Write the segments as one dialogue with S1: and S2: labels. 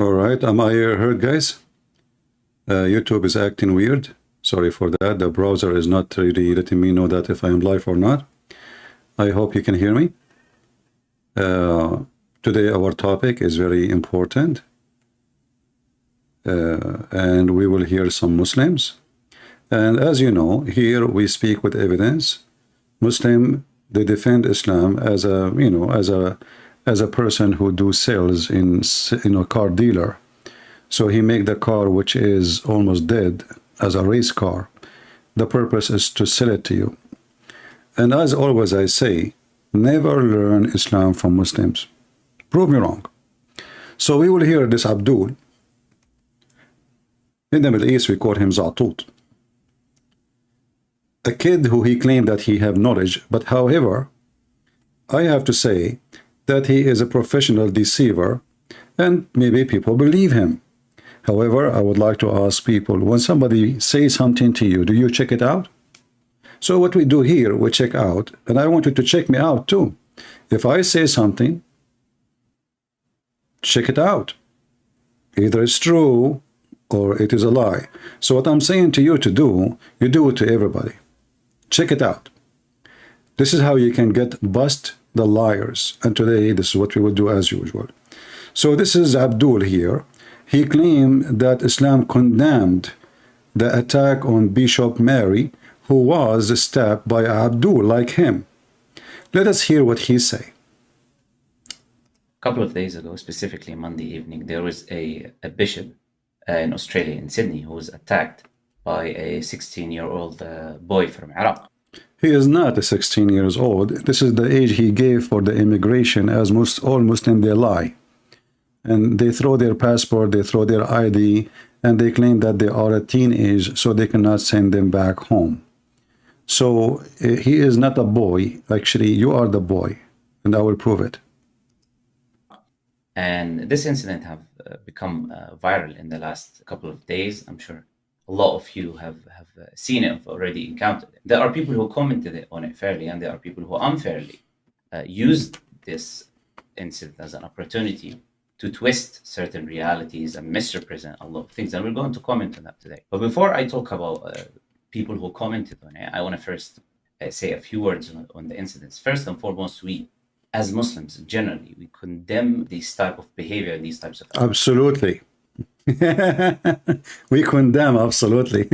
S1: All right, am I heard, guys? YouTube is acting weird. Sorry for that. The browser is not really letting me know that if I am live or not. I hope you can hear me. Today our topic is very important. And we will hear some Muslims. And as you know, here we speak with evidence. Muslim, they defend Islam as a, as a person who do sales in, a car dealer. So he make the car which is almost dead as a race car. The purpose is to sell it to you. And as always I say, never learn Islam from Muslims. Prove me wrong. So we will hear this Abdul. In the Middle East we call him Zatut. A kid who he claimed that he have knowledge, but however, I have to say that he is a professional deceiver and maybe people believe him. However, I would like to ask people, when somebody says something to you, do you check it out? So what we do here, we check out, and I want you to check me out too. If I say something, check it out. Either it's true or it is a lie. So what I'm saying to you to do, you do it to everybody. Check it out. This is how you can bust the liars. And today, this is what we will do as usual. So this is Abdul here. He claimed that Islam condemned the attack on Bishop Mary, who was stabbed by Abdul like him. Let us hear what he say.
S2: A couple of days ago, specifically Monday evening, there was a bishop in Australia, in Sydney, who was attacked by a 16-year-old boy from Iraq.
S1: He is not a 16 years old. This is the age he gave for the immigration, as all Muslims, they lie. And they throw their passport, they throw their ID, and they claim that they are a teenage, so they cannot send them back home. So he is not a boy. Actually, you are the boy, and I will prove it.
S2: And this incident have become viral in the last couple of days. I'm sure a lot of you have seen it, have already encountered it. There are people who commented on it fairly, and there are people who unfairly used this incident as an opportunity to twist certain realities and misrepresent a lot of things. And we're going to comment on that today. But before I talk about people who commented on it, I want to first say a few words on the incidents. First and foremost, we, as Muslims generally, we condemn these type of behavior and these types of acts.
S1: Absolutely. We condemn, absolutely.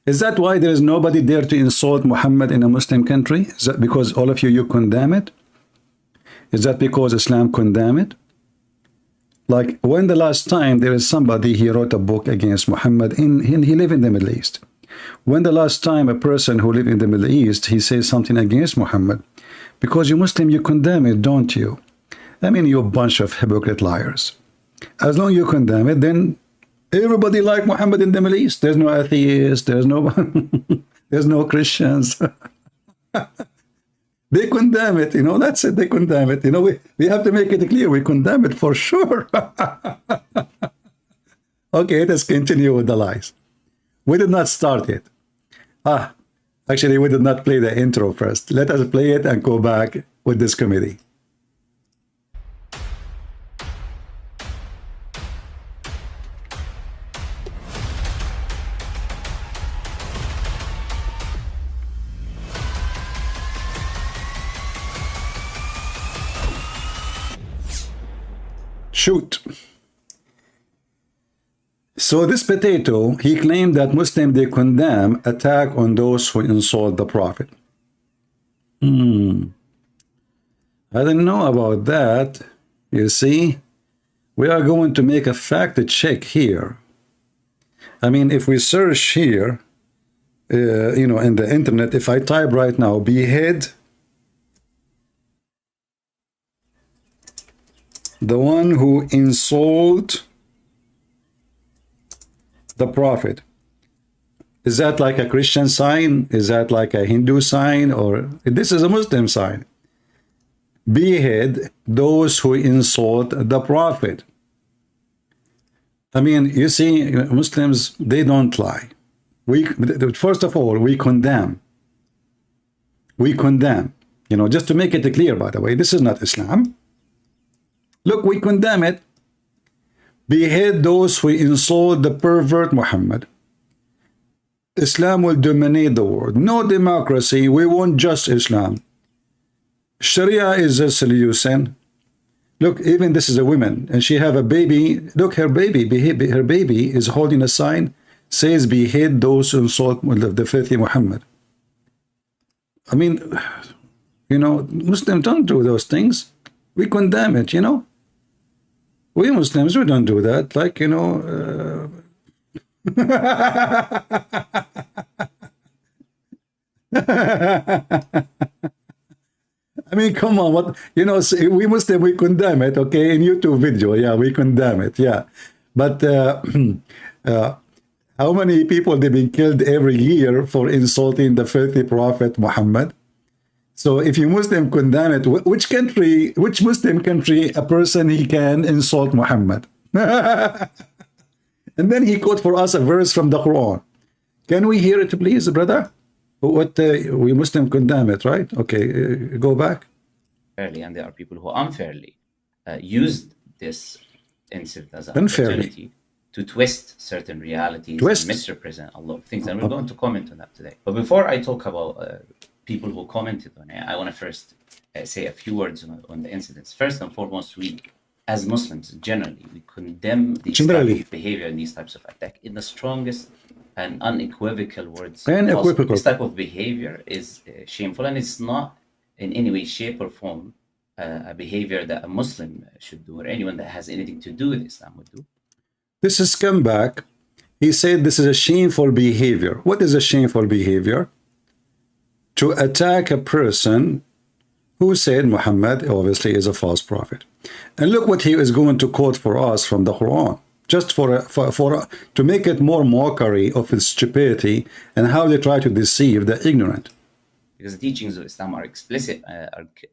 S1: Is that why there is nobody there to insult Muhammad in a Muslim country? Is that because all of you condemn it? Is that because Islam condemn it? Like, when the last time there is somebody, he wrote a book against Muhammad, he live in the Middle East. When the last time a person who live in the Middle East, he says something against Muhammad? Because you Muslim, you condemn it, don't you? I mean, you a bunch of hypocrite liars. As long as you condemn it, then everybody like Muhammad in the Middle East. There's no atheists, there's no there's no Christians. They condemn it, that's it, they condemn it. We have to make it clear, we condemn it for sure. Okay, let's continue with the lies. We did not start it. Actually, we did not play the intro first. Let us play it and go back with this committee. Shoot. So this potato, he claimed that Muslims, they condemn attack on those who insult the Prophet. I didn't know about that. You see, we are going to make a fact check here. I mean, if we search here, in the internet, if I type right now, behead the one who insult the Prophet, is that like a Christian sign? Is that like a Hindu sign? Or this is a Muslim sign? Behead those who insult the Prophet. I mean, you see, Muslims, they don't lie. First of all, we condemn. We condemn. Just to make it clear, by the way, this is not Islam. Look, we condemn it. behead those who insult the pervert Muhammad. Islam will dominate the world. No democracy. We want just Islam. Sharia is a solution. Look, even this is a woman, and she have a baby. Look, her baby is holding a sign, says, behead those who insult the filthy Muhammad. I mean, you know, Muslims don't do those things. We condemn it, you know. We Muslims, we don't do that. Like, you know, I mean, come on, what, you know, we Muslim, we condemn it, okay, in YouTube video, yeah, we condemn it, yeah. But how many people they've been killed every year for insulting the filthy Prophet Muhammad? So if you Muslim condemn it, which country, which Muslim country, a person he can insult Muhammad? And then he quote for us a verse from the Quran. Can we hear it, please, brother? What we Muslim condemn it, right? Okay, go back.
S2: Fairly, and there are people who unfairly used this incident as an opportunity to twist certain realities and misrepresent a lot of things. And we're going to comment on that today. But before I talk about people who commented on it, I want to first say a few words on the incidents. First and foremost, we, as Muslims generally, we condemn these types of behavior and these types of attack in the strongest and unequivocal words. This type of behavior is shameful, and it's not in any way, shape, or form a behavior that a Muslim should do, or anyone that has anything to do with Islam would do.
S1: This is scumbag. He said this is a shameful behavior. What is a shameful behavior? To attack a person who said Muhammad obviously is a false prophet. And look what he is going to quote for us from the Quran, just to make it more mockery of his stupidity and how they try to deceive the ignorant.
S2: Because the teachings of Islam are explicit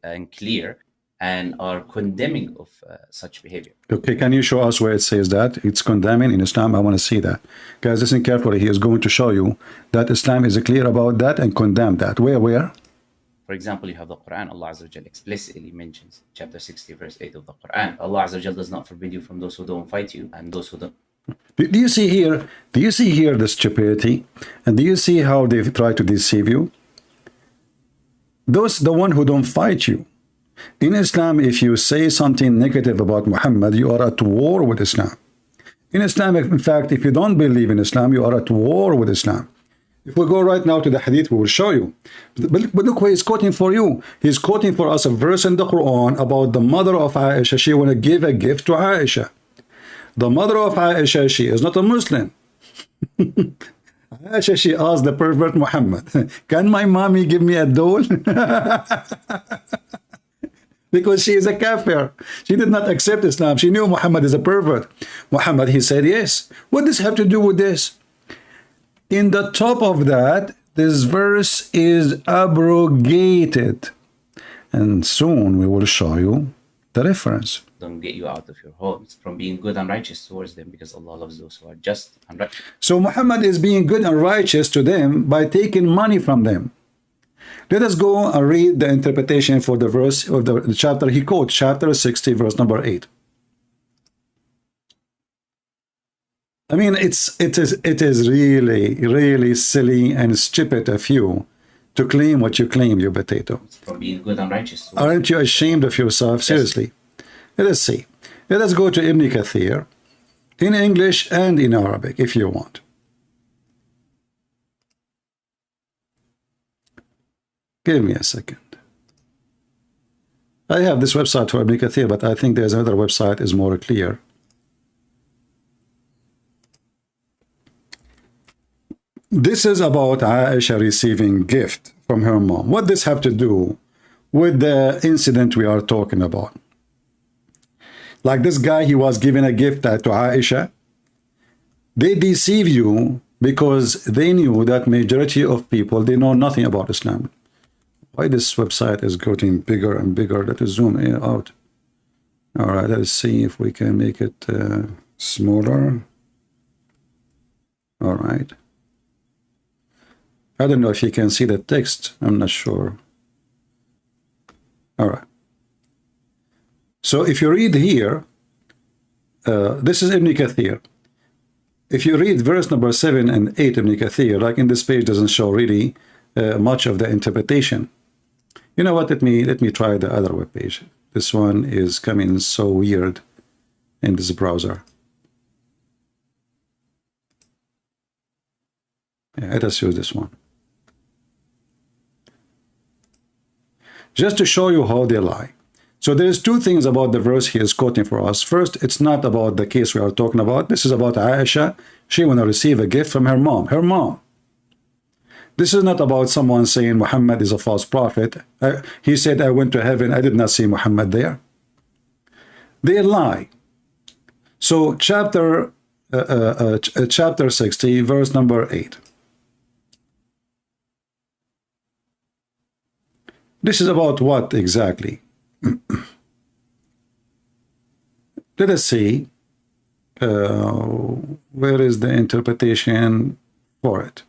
S2: and clear and are condemning of such behavior.
S1: Okay, can you show us where it says that? It's condemning in Islam. I want to see that. Guys, listen carefully. He is going to show you that Islam is clear about that and condemn that. Where?
S2: For example, you have the Quran. Allah Azza wa Jal explicitly mentions chapter 60, verse 8 of the Quran. Allah Azza wa Jal does not forbid you from those who don't fight you and those who don't.
S1: Do you see here? Do you see here the stupidity? And do you see how they try to deceive you? Those, the one who don't fight you. In Islam, if you say something negative about Muhammad, you are at war with Islam. In Islam, in fact, if you don't believe in Islam, you are at war with Islam. If we go right now to the hadith, we will show you. But look what he's quoting for you. He's quoting for us a verse in the Quran about the mother of Aisha. She want to give a gift to Aisha. The mother of Aisha, she is not a Muslim. Aisha, she asked the pervert Muhammad, can my mommy give me a doll? Because she is a kafir. She did not accept Islam. She knew Muhammad is a pervert. Muhammad, he said, yes. What does have to do with this? In the top of that, this verse is abrogated. And soon we will show you the reference.
S2: Don't get you out of your homes from being good and righteous towards them, because Allah loves those who are just and righteous.
S1: So Muhammad is being good and righteous to them by taking money from them. Let us go and read the interpretation for the verse of the chapter he quotes, chapter 60, verse number 8. I mean, it is really silly and stupid of you to claim what you claim, you potato.
S2: From being good and righteous.
S1: Aren't you ashamed of yourself? Seriously. Yes. Let us see. Let us go to Ibn Kathir in English and in Arabic, if you want. Give me a second. I have this website for Ibn Kathir, but I think there's another website is more clear. This is about Aisha receiving gift from her mom. What does have to do with the incident we are talking about? Like this guy, he was given a gift to Aisha. They deceive you because they knew that majority of people, they know nothing about Islam. Why this website is getting bigger and bigger? Let us zoom in out. All right, let's see if we can make it smaller. All right. I don't know if you can see the text. I'm not sure. All right. So if you read here, this is Ibn Kathir. If you read verse number 7 and 8 Ibn Kathir, like in this page doesn't show really much of the interpretation. You know what, let me try the other web page. This one is coming so weird in this browser. Yeah, let us use this one. Just to show you how they lie. So there's two things about the verse he is quoting for us. First, it's not about the case we are talking about. This is about Aisha. She want to receive a gift from her mom. Her mom. This is not about someone saying Muhammad is a false prophet. He said, I went to heaven. I did not see Muhammad there. They lie. So chapter 60, verse number 8. This is about what exactly? Let us see. Where is the interpretation for it?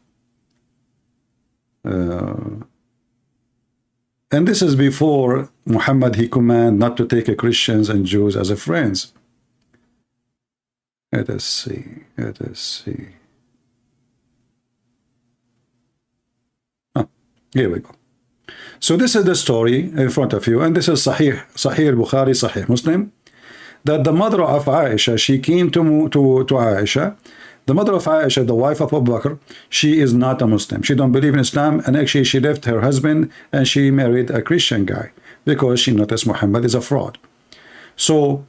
S1: And this is before Muhammad, he commanded not to take Christians and Jews as a friends. Let us see. Let us see. Here we go. So this is the story in front of you, and this is Sahih Bukhari, Sahih Muslim, that the mother of Aisha, she came to Aisha. The mother of Aisha, the wife of Abu Bakr, she is not a Muslim. She don't believe in Islam, and actually she left her husband and she married a Christian guy because she noticed Muhammad is a fraud. So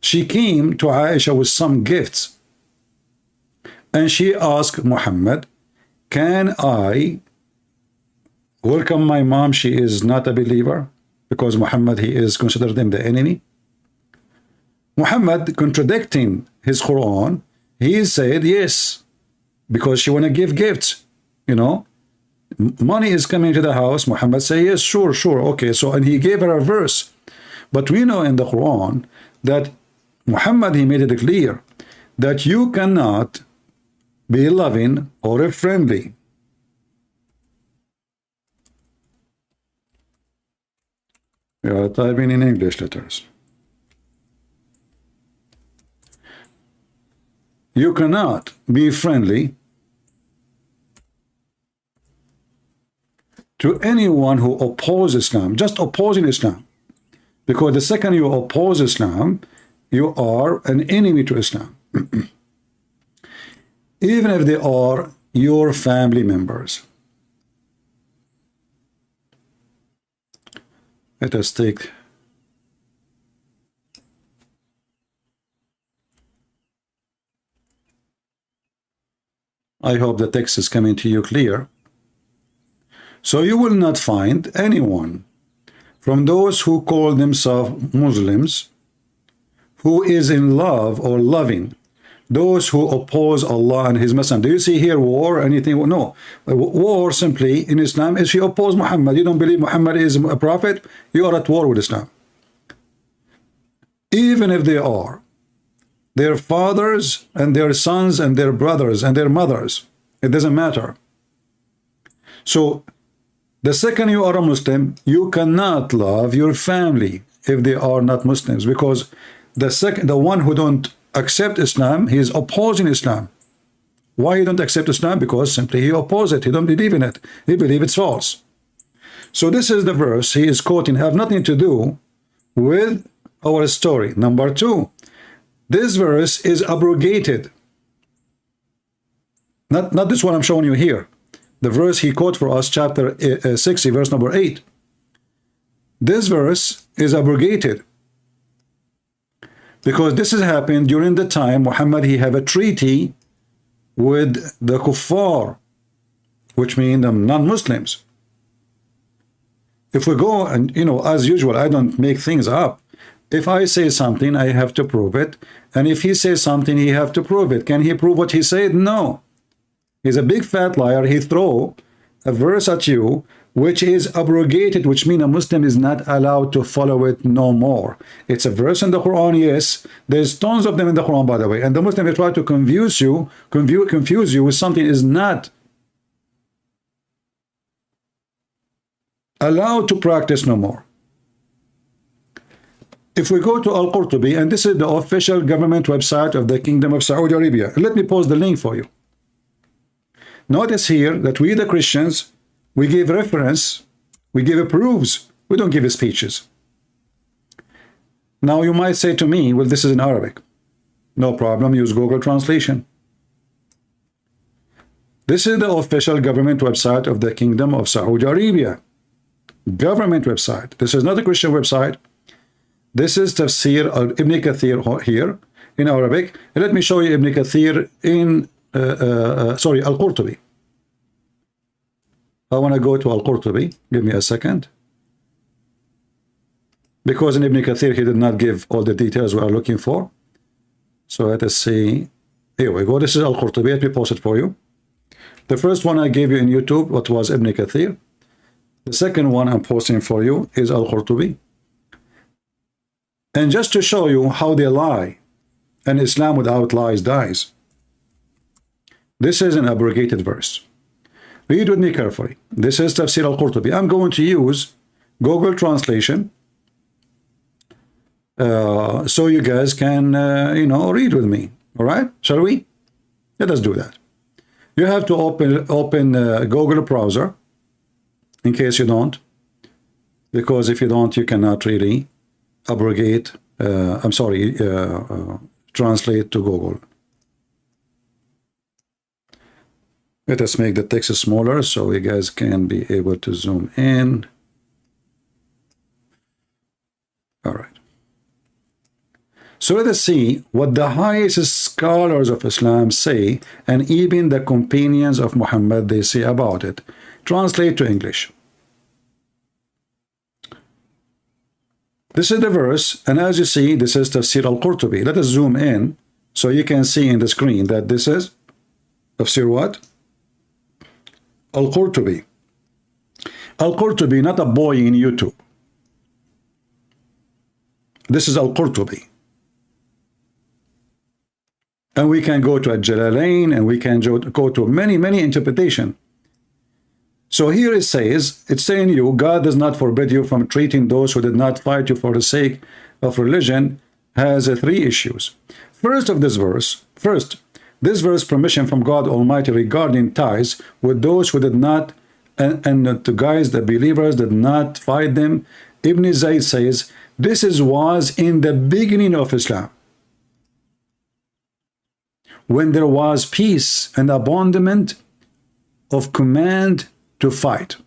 S1: she came to Aisha with some gifts, and she asked Muhammad, can I welcome my mom? She is not a believer because Muhammad, he is considered him the enemy. Muhammad, contradicting his Quran, he said yes, because she want to give gifts, you know, money is coming to the house. Muhammad say yes, sure, okay. So, and he gave her a verse, but we know in the Quran that Muhammad, he made it clear that you cannot be loving or friendly. We are typing in English letters. You cannot be friendly to anyone who opposes Islam, just opposing Islam. Because the second you oppose Islam, you are an enemy to Islam. Even if they are your family members. Let us take I hope the text is coming to you clear. So you will not find anyone from those who call themselves Muslims who is in love or loving those who oppose Allah and His Messenger. Do you see here war or anything? No. War simply in Islam is you oppose Muhammad. You don't believe Muhammad is a prophet, you are at war with Islam. Even if they are their fathers and their sons and their brothers and their mothers, it doesn't matter. So the second you are a Muslim, you cannot love your family if they are not Muslims, because the one who don't accept Islam, he is opposing Islam. Why he don't accept Islam? Because simply he opposes it. He don't believe in it. He believes it's false. So this is the verse he is quoting, have nothing to do with our story. Number two, this verse is abrogated. Not this one I'm showing you here. The verse he quoted for us, chapter 60, verse number 8. This verse is abrogated because this has happened during the time Muhammad, he have a treaty with the kuffar, which mean the non-Muslims. If we go and, you know, as usual, I don't make things up. If I say something, I have to prove it. And if he says something, he have to prove it. Can he prove what he said? No. He's a big fat liar. He throw a verse at you, which is abrogated, which means a Muslim is not allowed to follow it no more. It's a verse in the Quran, yes. There's tons of them in the Quran, by the way. And the Muslim will try to confuse you with something is not allowed to practice no more. if we go to Al-Qurtubi, and this is the official government website of the Kingdom of Saudi Arabia. Let me post the link for you. Notice here that we, the Christians, we give reference, we give proofs, we don't give speeches. Now you might say to me, well, this is in Arabic. No problem, use Google Translation. This is the official government website of the Kingdom of Saudi Arabia. Government website. This is not a Christian website. This is Tafsir Ibn Kathir here in Arabic. And let me show you Ibn Kathir in, Al-Qurtubi. I want to go to Al-Qurtubi. Give me a second. Because in Ibn Kathir, he did not give all the details we are looking for. So let us see. Here we go. This is Al-Qurtubi. Let me post it for you. The first one I gave you in YouTube, what was Ibn Kathir. The second one I'm posting for you is Al-Qurtubi. And just to show you how they lie, and Islam without lies dies. This is an abrogated verse. Read with me carefully. This is Tafsir Al-Qurtubi. I'm going to use Google Translation so you guys can, read with me. All right? Shall we? Let us do that. You have to open Google browser in case you don't, because if you don't, you cannot really abrogate, translate to Google. Let us make the text smaller so you guys can be able to zoom in. All right. So let us see what the highest scholars of Islam say, and even the companions of Muhammad, they say about it. Translate to English. This is the verse, and as you see, this is Tafsir Al-Qurtubi. Let us zoom in so you can see in the screen that this is Tafsir what? Al-Qurtubi. Al-Qurtubi, not a boy in YouTube. This is Al-Qurtubi. And we can go to Al-Jalalain, and we can go to many interpretations. So here it says, it's saying you, God does not forbid you from treating those who did not fight you for the sake of religion, has three issues. First, this verse, permission from God Almighty regarding ties with those who did not, and to guys, the believers did not fight them. Ibn Zayd says, this was in the beginning of Islam, when there was peace and abandonment of command to fight.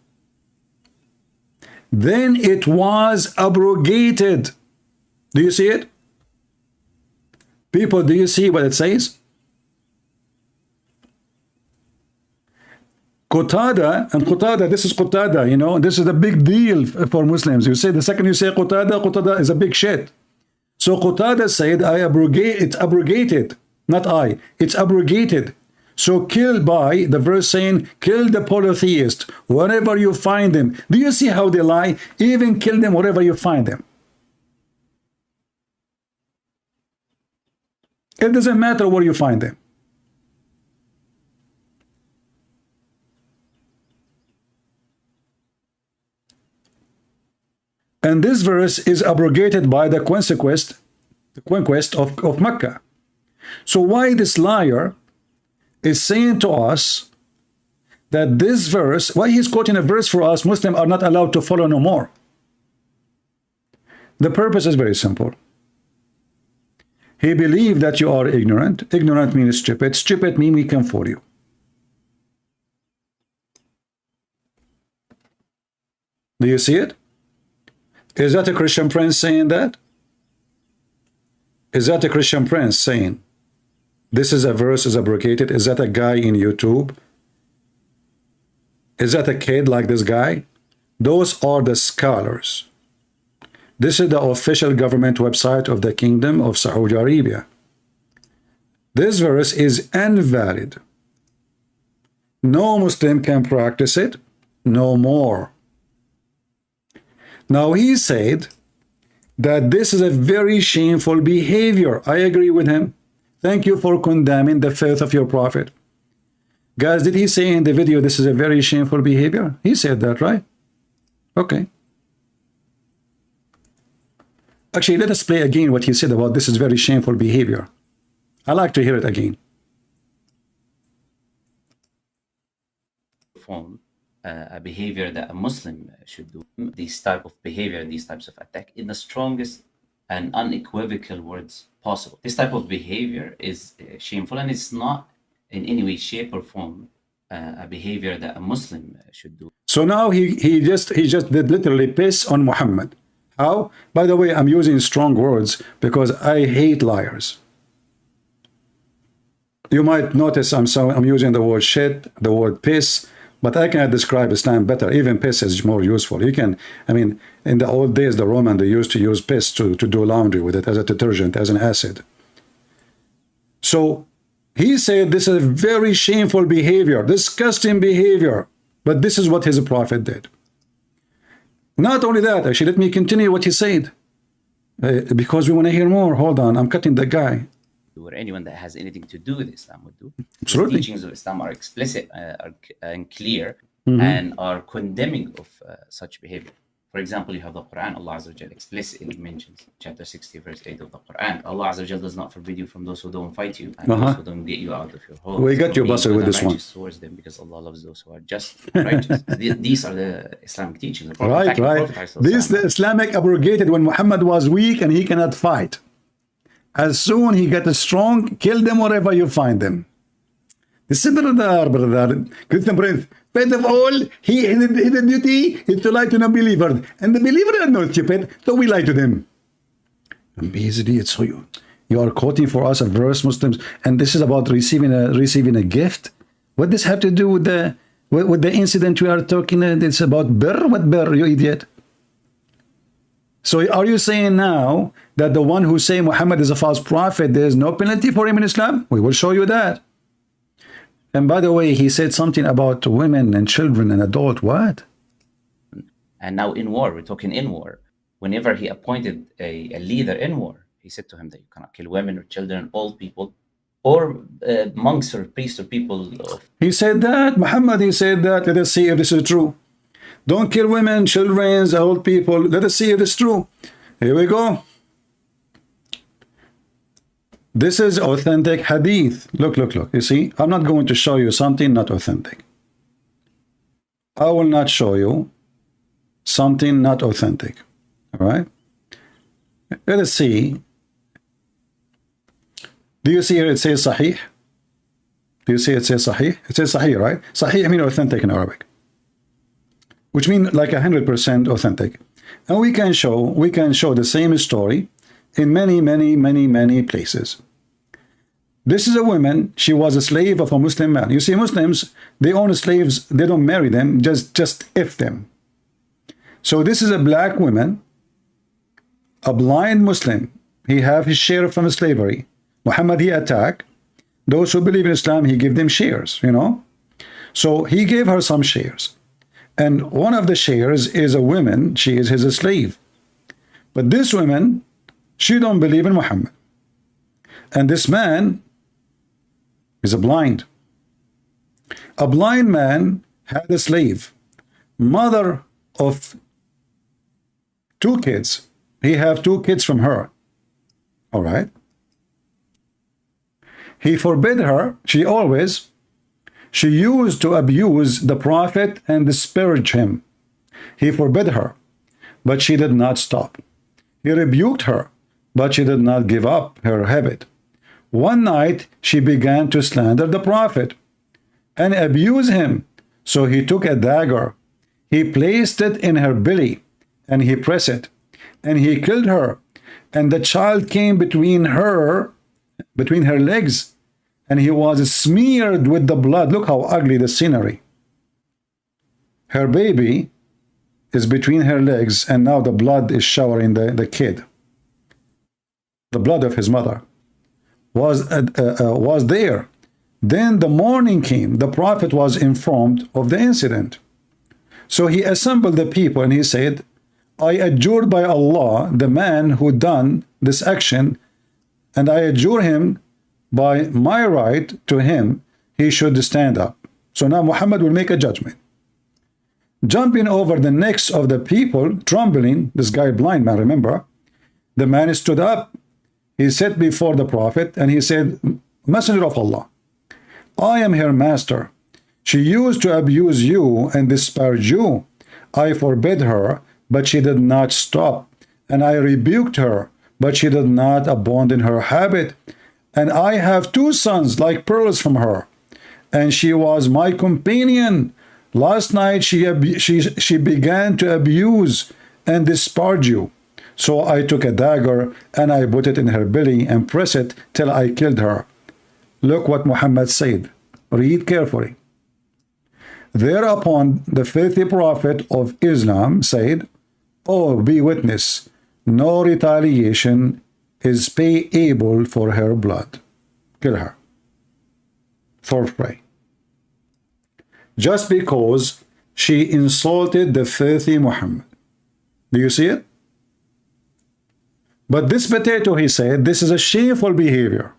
S1: Then it was abrogated. Do you see it? People, do you see what it says? Qatada, and Qatada, this is Qatada, this is a big deal for Muslims. You say, the second you say Qatada is a big shit. So Qatada said, it's abrogated. Not I, it's abrogated. So kill by the verse saying, kill the polytheist wherever you find them. Do you see how they lie? Even kill them wherever you find them. It doesn't matter where you find them. And this verse is abrogated by the conquest of Mecca. So why this liar is saying to us that this verse, why he's quoting a verse for us, Muslims are not allowed to follow no more? The purpose is very simple. He believed that you are ignorant. Ignorant means stupid. Stupid means we can fool you. Do you see it? Is that a Christian prince saying that? Is that a Christian prince saying this is a verse is abrogated? Is that a guy in YouTube? Is that a kid like this guy? Those are the scholars. This is the official government website of the Kingdom of Saudi Arabia. This verse is invalid. No Muslim can practice it no more. Now he said that this is a very shameful behavior. I agree with him. Thank you for condemning the faith of your prophet. Guys, did he say in the video this is a very shameful behavior? He said that, right? Okay. Actually, let us play again what he said about this is very shameful behavior. I like to hear it again.
S2: Form a behavior that a Muslim should do. These type of behavior, these types of attack, in the strongest and unequivocal words possible. This type of behavior is shameful, and it's not in any way, shape, or form a behavior that a Muslim should do.
S1: So now he just did literally piss on Muhammad. How? By the way, I'm using strong words because I hate liars. You might notice I'm using the word shit, the word piss, but I cannot describe Islam better. Even piss is more useful. You can, I mean, in the old days, the Roman, they used to use piss to do laundry with it as a detergent, as an acid. So he said this is a very shameful behavior, disgusting behavior, but this is what his prophet did. Not only that, actually, let me continue what he said, because we want to hear more. Hold on, I'm cutting the guy.
S2: Or anyone that has anything to do with Islam would do.
S1: Absolutely.
S2: The teachings of Islam are explicit and clear, and are condemning of such behavior. For example, you have the Quran. Allah Azza wa Jal explicitly mentions, chapter 60, verse 8 of the Quran. Allah Azza wa Jal does not forbid you from those who don't fight you, and those who don't get you out of your home.
S1: We got you, Basir, with this one.
S2: Towards them, because Allah loves those who are just and righteous. These are the Islamic teachings.
S1: Right. This the Islamic abrogated when Muhammad was weak and he cannot fight. As soon he got strong, kill them wherever you find them. This is brother. Christian prince. First of all, his duty is to lie to non-believers. And the believers are not stupid, so we lie to them. Basically, it's so you are quoting for us a verse, Muslims, and this is about receiving a gift. What does have to do with the incident we are talking? It's about birr. What birr, you idiot? So are you saying now that the one who say Muhammad is a false prophet, there is no penalty for him in Islam? We will show you that. And by the way, he said something about women and children and adult. What?
S2: And now in war, we're talking in war. Whenever he appointed a leader in war, he said to him that you cannot kill women or children, old people, or monks or priests or people.
S1: He said that. Muhammad, he said that. Let us see if this is true. Don't kill women, children, old people. Let us see if it's true. Here we go. This is authentic hadith. Look. You see, I'm not going to show you something not authentic. I will not show you something not authentic. All right? Let us see. Do you see here it says sahih? Do you see it says sahih? It says sahih, right? Sahih means authentic in Arabic, which means like 100% authentic. And we can show the same story in many places. This is a woman. She was a slave of a Muslim man. You see, Muslims, they own slaves. They don't marry them, just if them. So this is a black woman, a blind Muslim. He have his share from slavery. Muhammad, he attack those who believe in Islam. He give them shares, you know. So he gave her some shares. And one of the shares is a woman. She is his slave. But this woman, she don't believe in Muhammad. And this man is a blind. A blind man had a slave, mother of 2 kids. He have 2 kids from her. All right. He forbid her. She used to abuse the prophet and disparage him. He forbid her, but she did not stop. He rebuked her, but she did not give up her habit. One night, she began to slander the prophet and abuse him. So he took a dagger. He placed it in her belly, and he pressed it, and he killed her. And the child came between her legs, and he was smeared with the blood. Look how ugly the scenery. Her baby is between her legs, and now the blood is showering the kid. The blood of his mother was there. Then the morning came. The prophet was informed of the incident. So he assembled the people, and he said, I adjure by Allah, the man who done this action, and I adjure him by my right to him, he should stand up. So now Muhammad will make a judgment. Jumping over the necks of the people, trembling, this guy blind man, remember, The man stood up. He sat before the Prophet and he said, Messenger of Allah, I am her master. She used to abuse you and disparage you. I forbid her, but she did not stop. And I rebuked her, but she did not abandon her habit. And I have 2 sons like pearls from her. And she was my companion. Last night she began to abuse and disparage you. So I took a dagger and I put it in her belly and pressed it till I killed her. Look what Muhammad said. Read carefully. Thereupon the filthy prophet of Islam said, Oh, be witness, no retaliation is payable for her blood. Kill her for free. Just because she insulted the filthy Muhammad. Do you see it? But this potato, he said, this is a shameful behavior.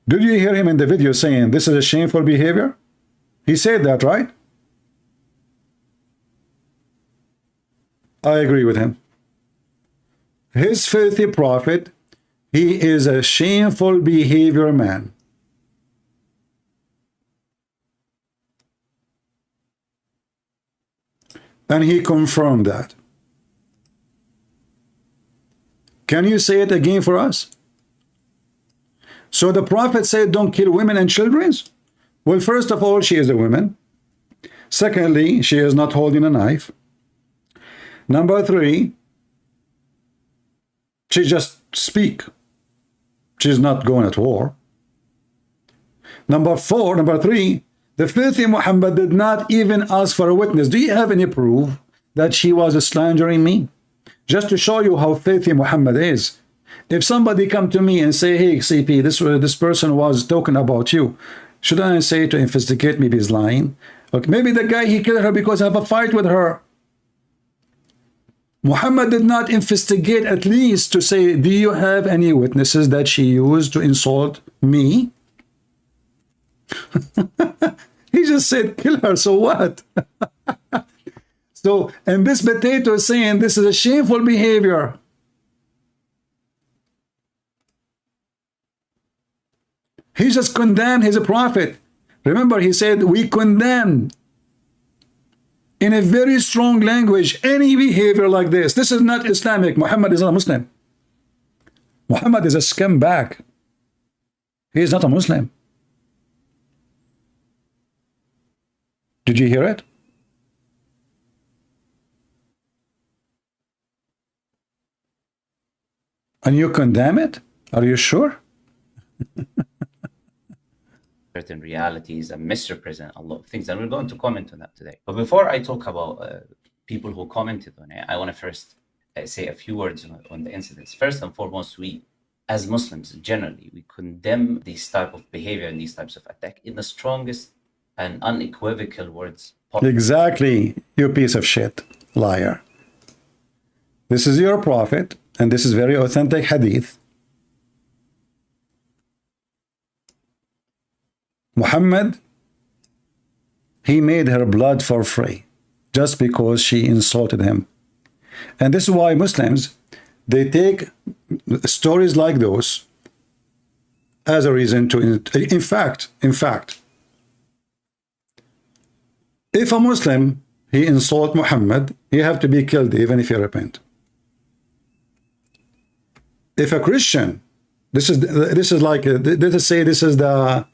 S1: Did you hear him in the video saying this is a shameful behavior? He said that, right? I agree with him. His filthy prophet, he is a shameful behavior man. And he confirmed that. Can you say it again for us? So the prophet said, don't kill women and children? Well, first of all, she is a woman. Secondly, she is not holding a knife. Number 3, she just speak. She's not going at war. Number 3, the filthy Muhammad did not even ask for a witness. Do you have any proof that she was slandering me? Just to show you how filthy Muhammad is. If somebody come to me and say, hey, CP, this person was talking about you, should I say to investigate, maybe he's lying? Okay, maybe the guy, he killed her because I have a fight with her. Muhammad did not investigate at least to say, do you have any witnesses that she used to insult me? He just said, kill her, so what? So, and this potato is saying this is a shameful behavior. He just condemned his prophet. Remember, he said, we condemn in a very strong language any behavior like this. This is not Islamic. Muhammad is not a Muslim. Muhammad is a scumbag. He is not a Muslim. Did you hear it? And you condemn it? Are you sure?
S2: Certain realities and misrepresent a lot of things, and we're going to comment on that today. But before I talk about people who commented on it, I want to first say a few words on the incidents. First and foremost, we as Muslims generally, we condemn this type of behavior and these types of attack in the strongest and unequivocal words possible.
S1: Exactly, you piece of shit, liar. This is your prophet, and this is very authentic hadith. Muhammad, he made her blood for free just because she insulted him. And this is why Muslims, they take stories like those as a reason to, in fact, if a Muslim, he insult Muhammad, he have to be killed even if he repent. If a Christian, this is like, let us say this is the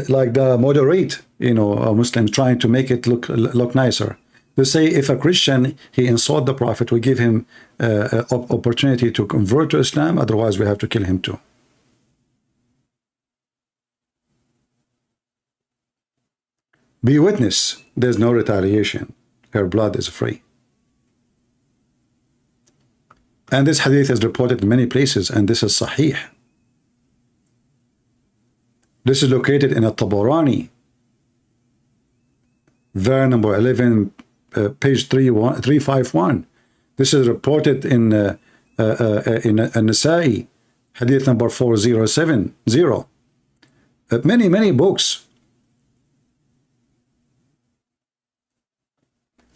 S1: like the moderate, you know, a Muslim trying to make it look nicer. They say if a Christian, he insult the Prophet, we give him opportunity to convert to Islam, otherwise we have to kill him too. Be witness, there's no retaliation. Her blood is free. And this hadith is reported in many places, and this is sahih. This is located in At-Tabarani, ver number 11, page 351. This is reported in An-Nasa'i, hadith number 4070. Many books.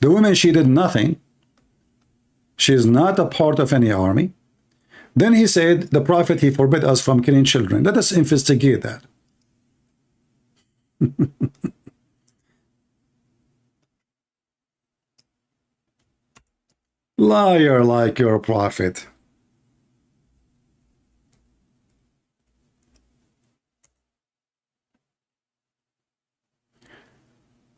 S1: The woman, she did nothing. She is not a part of any army. Then he said, the Prophet, he forbid us from killing children. Let us investigate that. Liar like your Prophet.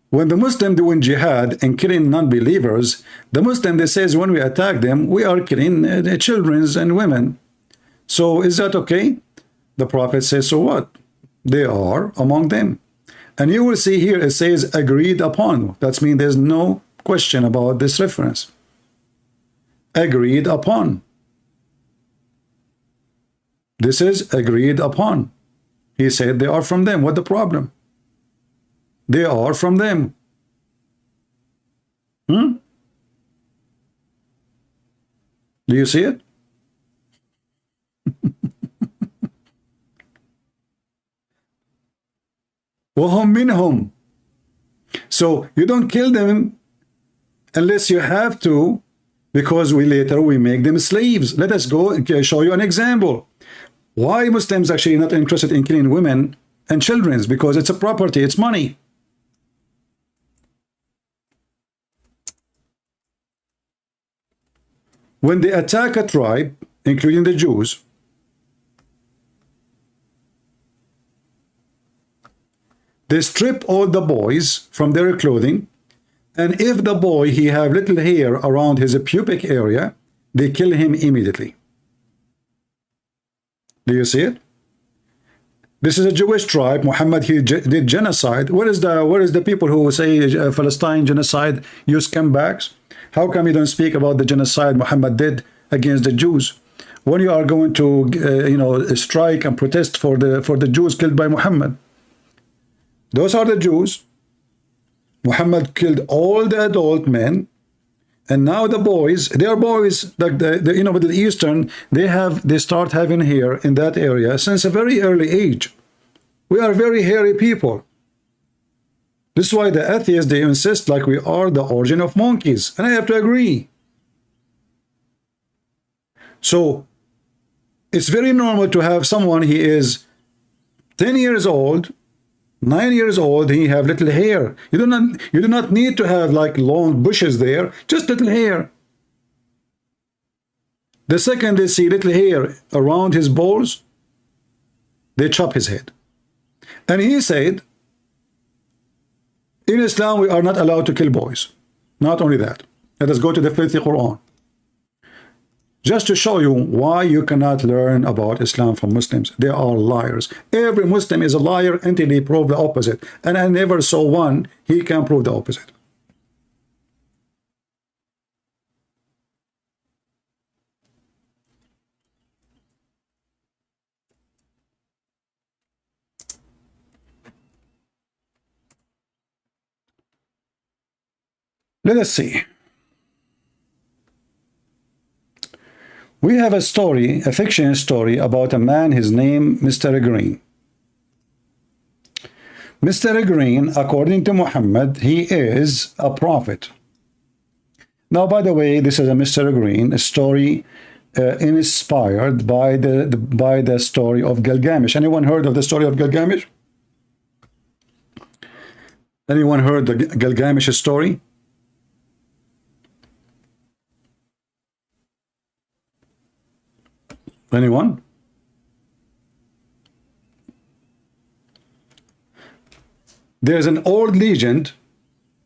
S1: When the Muslim doing jihad and killing non-believers, the Muslim, they says when we attack them, we are killing children and women. So is that okay? The Prophet says, so what? They are among them. And you will see here it says agreed upon. That means there's no question about this reference. Agreed upon. This is agreed upon. He said they are from them. What the problem? They are from them. Do you see it? وَهُمْ مِنْهُمْ. So you don't kill them unless you have to, because later we make them slaves. Let us go and show you an example. Why Muslims actually not interested in killing women and children? Because it's a property, it's money. When they attack a tribe, including the Jews, they strip all the boys from their clothing, and if the boy, he have little hair around his pubic area, they kill him immediately. Do you see it? This is a Jewish tribe. Muhammad, he did genocide. Where is the people who say Palestine genocide, you scumbags? How come you don't speak about the genocide Muhammad did against the Jews? When you are going to strike and protest for the Jews killed by Muhammad? Those are the Jews. Muhammad killed all the adult men, and now the boys, they are boys, like the Middle Eastern, they start having hair in that area since a very early age. We are very hairy people. This is why the atheists, they insist like we are the origin of monkeys, and I have to agree. So it's very normal to have someone, he is 10 years old, 9 years old, he have little hair. You do not need to have like long bushes there, just little hair. The second they see little hair around his balls, they chop his head. And he said, in Islam, we are not allowed to kill boys. Not only that. Let us go to the filthy Quran. Just to show you why you cannot learn about Islam from Muslims. They are liars. Every Muslim is a liar until he proves the opposite. And I never saw one, he can prove the opposite. Let us see. We have a story, a fiction story about a man, his name, Mr. Green. Mr. Green, according to Muhammad, he is a prophet. Now, by the way, this is a Mr. Green, a story inspired by the story of Gilgamesh. Anyone heard of the story of Gilgamesh? Anyone heard the Gilgamesh story? Anyone? There's an old legend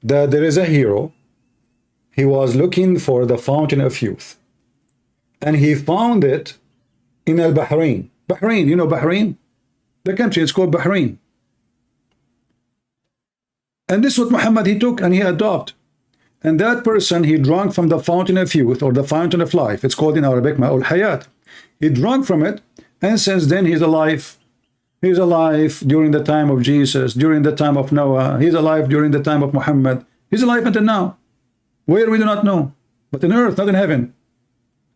S1: that there is a hero. He was looking for the fountain of youth, and he found it in Bahrain. Bahrain, you know Bahrain? The country is called Bahrain. And this is what Muhammad he took and he adopted. And that person, he drank from the fountain of youth, or the fountain of life. It's called in Arabic Ma'ul Hayat. He drank from it, and since then he's alive. He's alive during the time of Jesus, during the time of Noah. He's alive during the time of Muhammad. He's alive until now. Where we do not know, but in earth, not in heaven.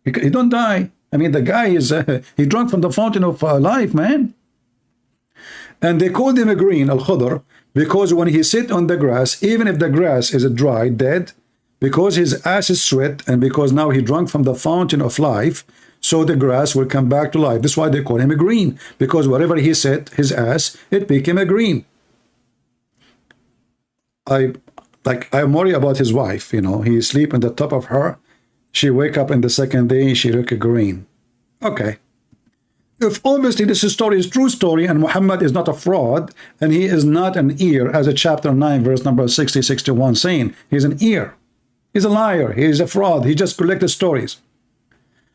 S1: He don't die. I mean, the guy is he drank from the fountain of life, man. And they called him a green, al-Khudr, because when he sit on the grass, even if the grass is dry, dead, because his ass is sweat, and because now he drank from the fountain of life, so the grass will come back to life. That's why they call him a green, because whatever he said, his ass, it became a green. I'm worried about his wife, you know, he sleep on the top of her, she wake up in the second day, she look a green. Okay. If obviously this story is true story, and Muhammad is not a fraud, and he is not an ear, as a chapter 9, verse number 60, 61 saying, he's an ear. He's a liar, he's a fraud, he just collected stories.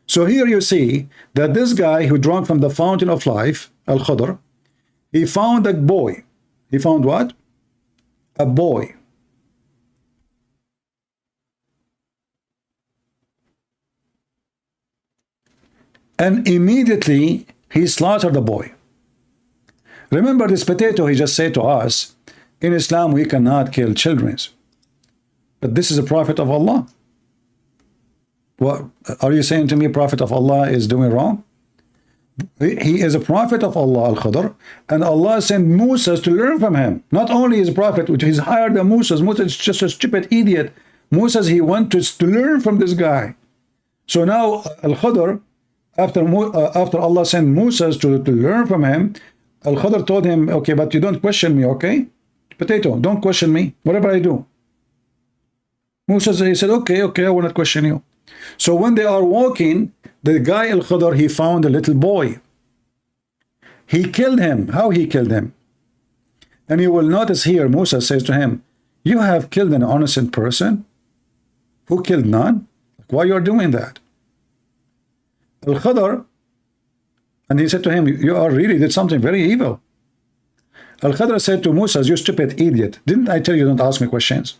S1: So here you see that this guy who drank from the fountain of life, Al-Khudr, he found a boy. He found what? A boy. And immediately he slaughtered the boy. Remember this potato he just said to us, in Islam we cannot kill children. But this is a prophet of Allah. What are you saying to me? Prophet of Allah is doing wrong? He is a prophet of Allah, Al-Khudr, and Allah sent Musa to learn from him. Not only is a prophet, which is higher than Musa. Musa is just a stupid idiot. Musa, he went to learn from this guy. So now Al-Khudr, after Allah sent Musa to learn from him, Al-Khudr told him, okay, but you don't question me, okay? Potato, don't question me, whatever I do. Musa, he said, okay, I will not question you. So when they are walking, the guy Al-Khudr, he found a little boy. He killed him. How he killed him? And you will notice here, Musa says to him, you have killed an innocent person who killed none. Why you are doing that? Al-Khudr, and he said to him, you are really did something very evil. Al-Khudr said to Musa, you stupid idiot, didn't I tell you don't ask me questions?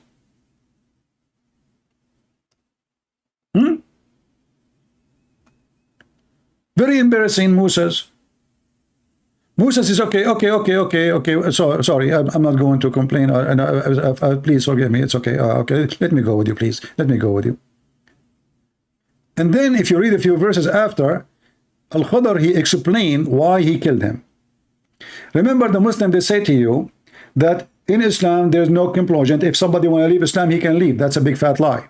S1: Very embarrassing, Musa's. Musa says, okay. So, sorry, I'm not going to complain. Please forgive me. It's okay. Okay, let me go with you, please. Let me go with you. And then if you read a few verses after, Al-Khudr, he explained why he killed him. Remember, the Muslim, they say to you that in Islam, there's no compulsion. If somebody want to leave Islam, he can leave. That's a big fat lie.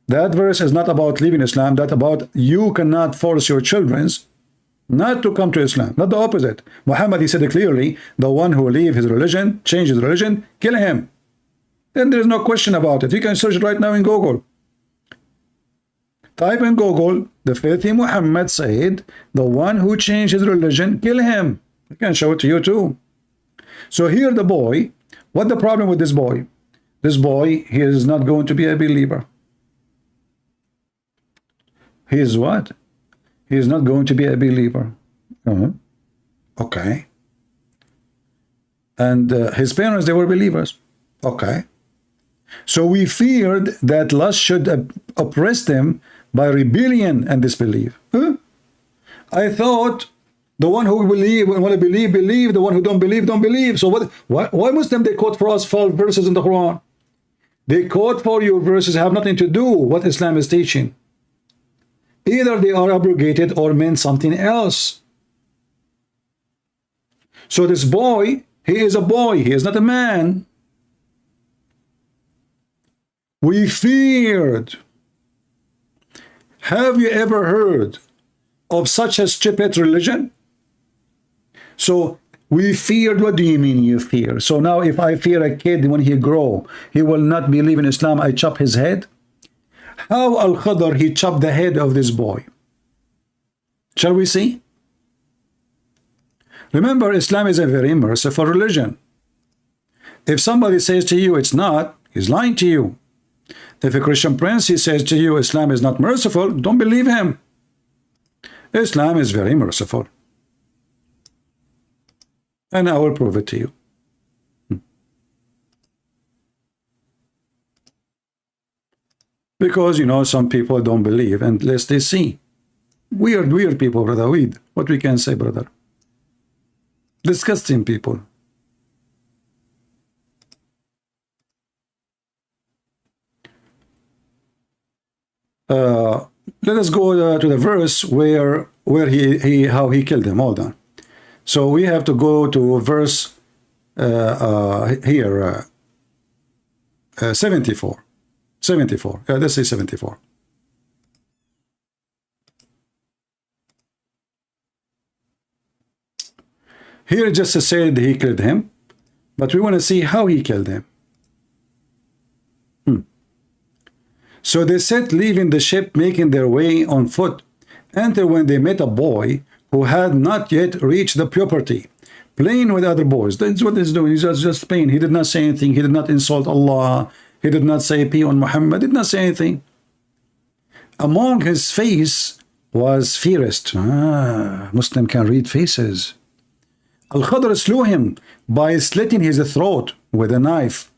S1: That verse is not about leaving Islam. That's about you cannot force your children not to come to Islam. Not the opposite. Muhammad, he said it clearly, the one who leave his religion, change his religion, kill him. Then there's no question about it. You can search it right now in Google. Type in Google, the filthy Muhammad said, the one who changed his religion, kill him. I can show it to you too. So here the boy, what the problem with this boy? This boy, he is not going to be a believer. He is what? He is not going to be a believer. Okay. And his parents, they were believers. Okay. So we feared that lust should oppress them by rebellion and disbelief. I thought the one who believe, want to believe, believe. The one who don't believe. So why Muslim they quote for us false verses in the Quran? They quote for you verses have nothing to do with what Islam is teaching. Either they are abrogated or meant something else. So this boy, he is a boy. He is not a man. We feared. Have you ever heard of such a stupid religion? So we feared. What do you mean you fear? So now if I fear a kid when he grow, he will not believe in Islam, I chop his head? How Al-Khudr, he chopped the head of this boy? Shall we see? Remember, Islam is a very merciful religion. If somebody says to you it's not, he's lying to you. If a Christian prince, he says to you Islam is not merciful, don't believe him. Islam is very merciful. And I will prove it to you. Because, you know, some people don't believe unless they see. Weird people, brother. What we can say, brother? Disgusting people. Let us go to the verse where how he killed him. Hold on. So we have to go to verse here 74. 74. Yeah, let's say 74. Here it just said he killed him, but we want to see how he killed him. So they set leaving the ship, making their way on foot, until when they met a boy who had not yet reached the puberty, playing with other boys. That's what he's doing. He's just playing. He did not say anything. He did not insult Allah. He did not say pee on Muhammad. Did not say anything. Among his face was fierce. Muslim can read faces. Al-Khadr slew him by slitting his throat with a knife,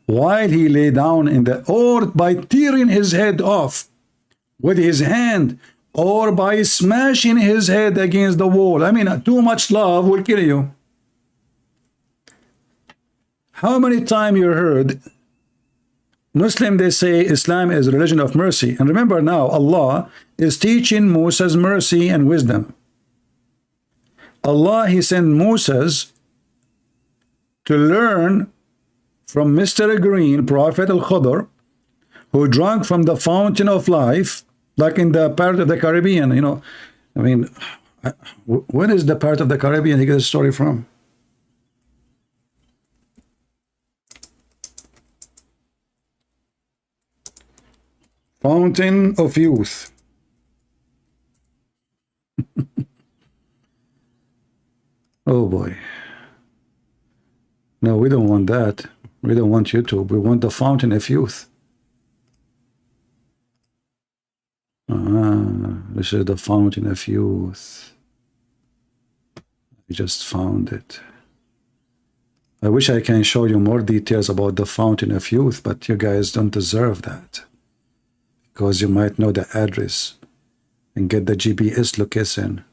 S1: while he lay down in the, or by tearing his head off with his hand, or by smashing his head against the wall. I mean, too much love will kill you. How many times you heard Muslim, they say Islam is a religion of mercy. And remember now, Allah is teaching Moses mercy and wisdom. Allah, he sent Moses to learn from Mr. Green, Prophet Al-Khadr, who drank from the fountain of life, like in the part of the Caribbean, you know. I mean, what is the part of the Caribbean he gets a story from? Fountain of youth. Oh boy. No, we don't want that. We don't want YouTube. We want the fountain of youth. This is the fountain of youth. I just found it. I wish I can show you more details about the fountain of youth, but you guys don't deserve that, because you might know the address and get the GPS location,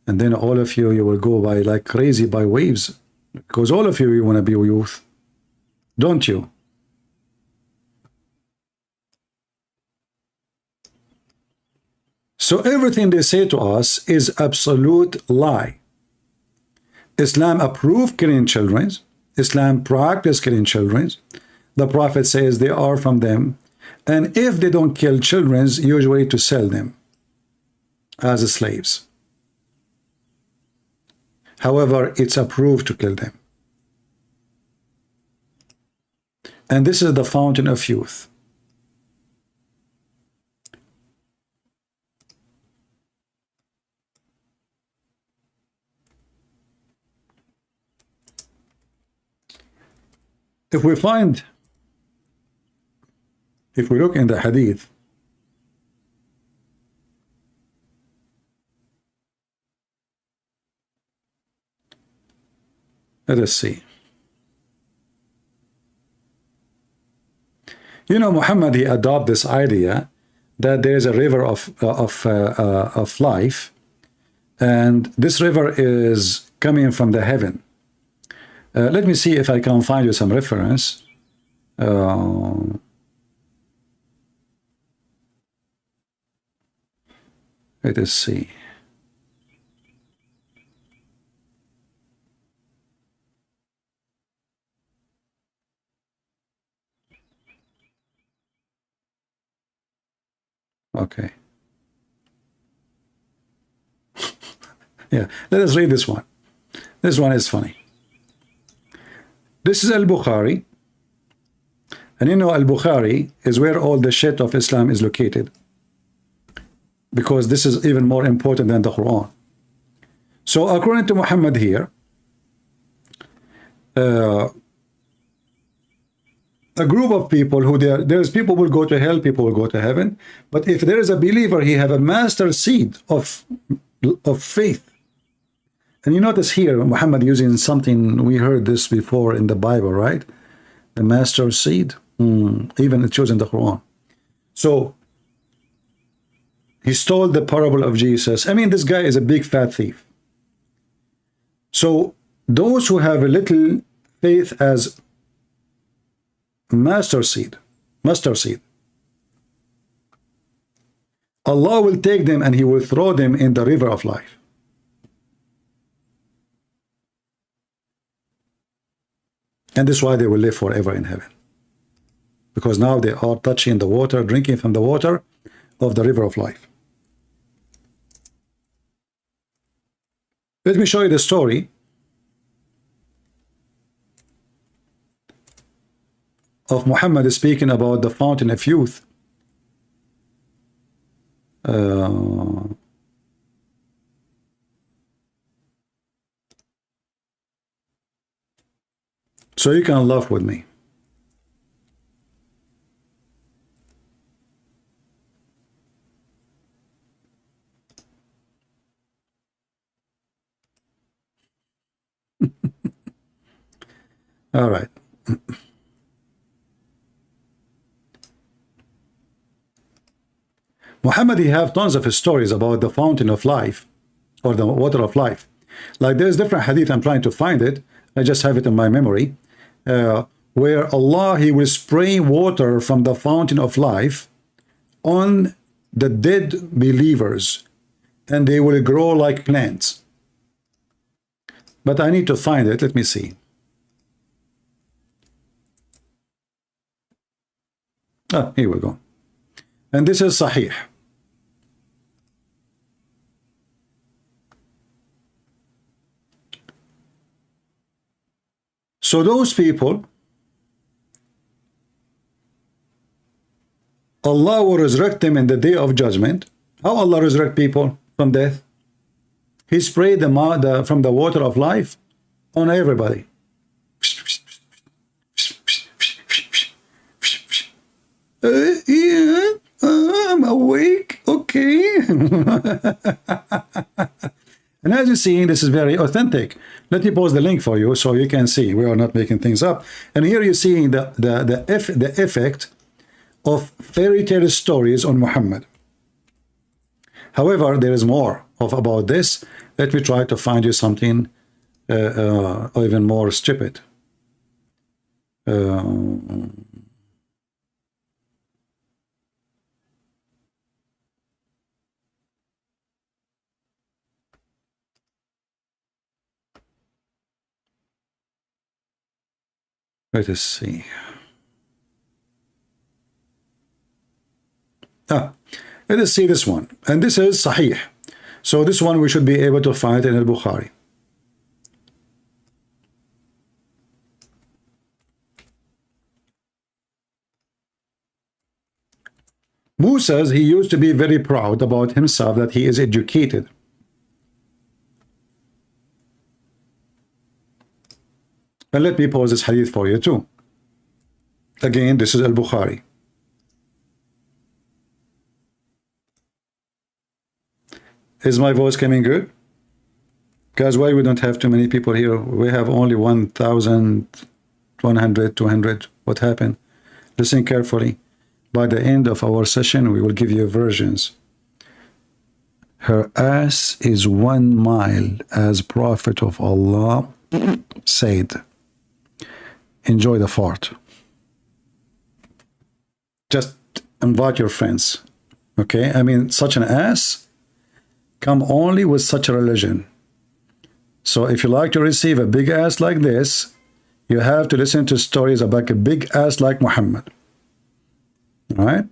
S1: and then all of you will go by like crazy by waves, because all of you want to be youth, don't you? So everything they say to us is absolute lie. Islam approved killing children. Islam practiced killing children. The Prophet says they are from them. And if they don't kill children, usually to sell them as slaves. However, it's approved to kill them. And this is the fountain of youth. If we look in the hadith, let us see. You know, Muhammad, he adopted this idea that there is a river of life, and this river is coming from the heaven. Let me see if I can find you some reference. Let us see. Okay. Yeah, let us read this one. This one is funny. This is Al-Bukhari. And you know, Al-Bukhari is where all the shit of Islam is located, because this is even more important than the Quran. So according to Muhammad here, a group of people who there's people will go to hell, people will go to heaven, but if there is a believer, he have a master seed of faith. And you notice here Muhammad using something, we heard this before in the Bible, right? The master seed, even it shows in the Quran. So he stole the parable of Jesus. I mean, this guy is a big fat thief. So those who have a little faith as mustard seed, Allah will take them and he will throw them in the river of life. And this is why they will live forever in heaven. because now they are touching the water, drinking from the water of the river of life. Let me show you the story of Muhammad speaking about the fountain of youth. So you can laugh with me. All right. Muhammad, he have tons of stories about the fountain of life or the water of life. Like there's different hadith, I'm trying to find it. I just have it in my memory. Where Allah, he will spray water from the fountain of life on the dead believers and they will grow like plants. But I need to find it. Let me see. Ah, here we go. And this is Sahih. So those people, Allah will resurrect them in the day of judgment. How Allah resurrect people from death? He sprayed from the water of life on everybody. Yeah, I'm awake. Okay. And as you see, this is very authentic. Let me post the link for you so you can see we are not making things up. And here you see the effect of fairy tale stories on Muhammad. However, there is more about this. Let me try to find you something even more stupid. Let us see. Let us see this one. And this is Sahih. So this one we should be able to find in al-Bukhari. Musa, he used to be very proud about himself that he is educated. And let me pause this hadith for you too. Again, this is al-Bukhari. Is my voice coming good? Guys, why we don't have too many people here? We have only 1,100, 200. What happened? Listen carefully. By the end of our session, we will give you versions. Her ass is 1 mile, as Prophet of Allah said. Enjoy the fart. Just invite your friends. Okay? I mean, such an ass come only with such a religion. So if you like to receive a big ass like this, you have to listen to stories about a big ass like Muhammad. All right?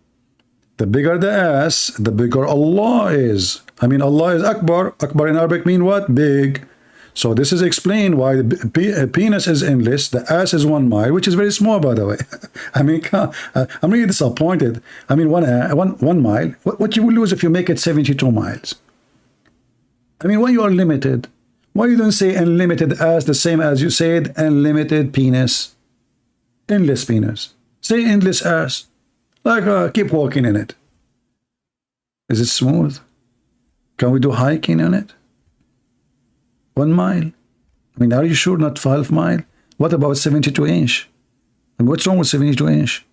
S1: The bigger the ass, the bigger Allah is. I mean, Allah is Akbar. Akbar in Arabic mean what? Big. So this is explained why the penis is endless, the ass is 1 mile, which is very small, by the way. I mean, I'm really disappointed. I mean, one mile. What you will lose if you make it 72 miles? I mean, when you are limited, why you don't say unlimited ass the same as you said unlimited penis? Endless penis. Say endless ass. Like, keep walking in it. Is it smooth? Can we do hiking on it? 1 mile? I mean, are you sure not 5 mile? What about 72 inch? I mean, what's wrong with 72 inch?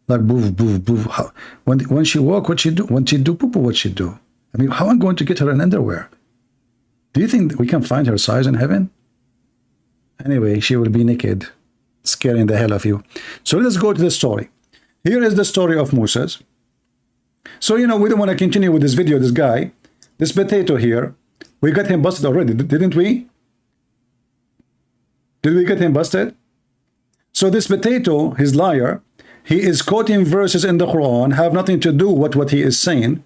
S1: Like, boof, boof, boof. How, when she walk, what she do? When she do poo-poo, what she do? I mean, how am I going to get her in underwear? Do you think we can find her size in heaven? Anyway, she will be naked, scaring the hell of you. So let's go to the story. Here is the story of Moses. So, you know, we don't want to continue with this video. This guy, this potato here, we got him busted already, didn't we? Did we get him busted? So this potato, his liar, He is quoting verses in the Quran, have nothing to do with what he is saying,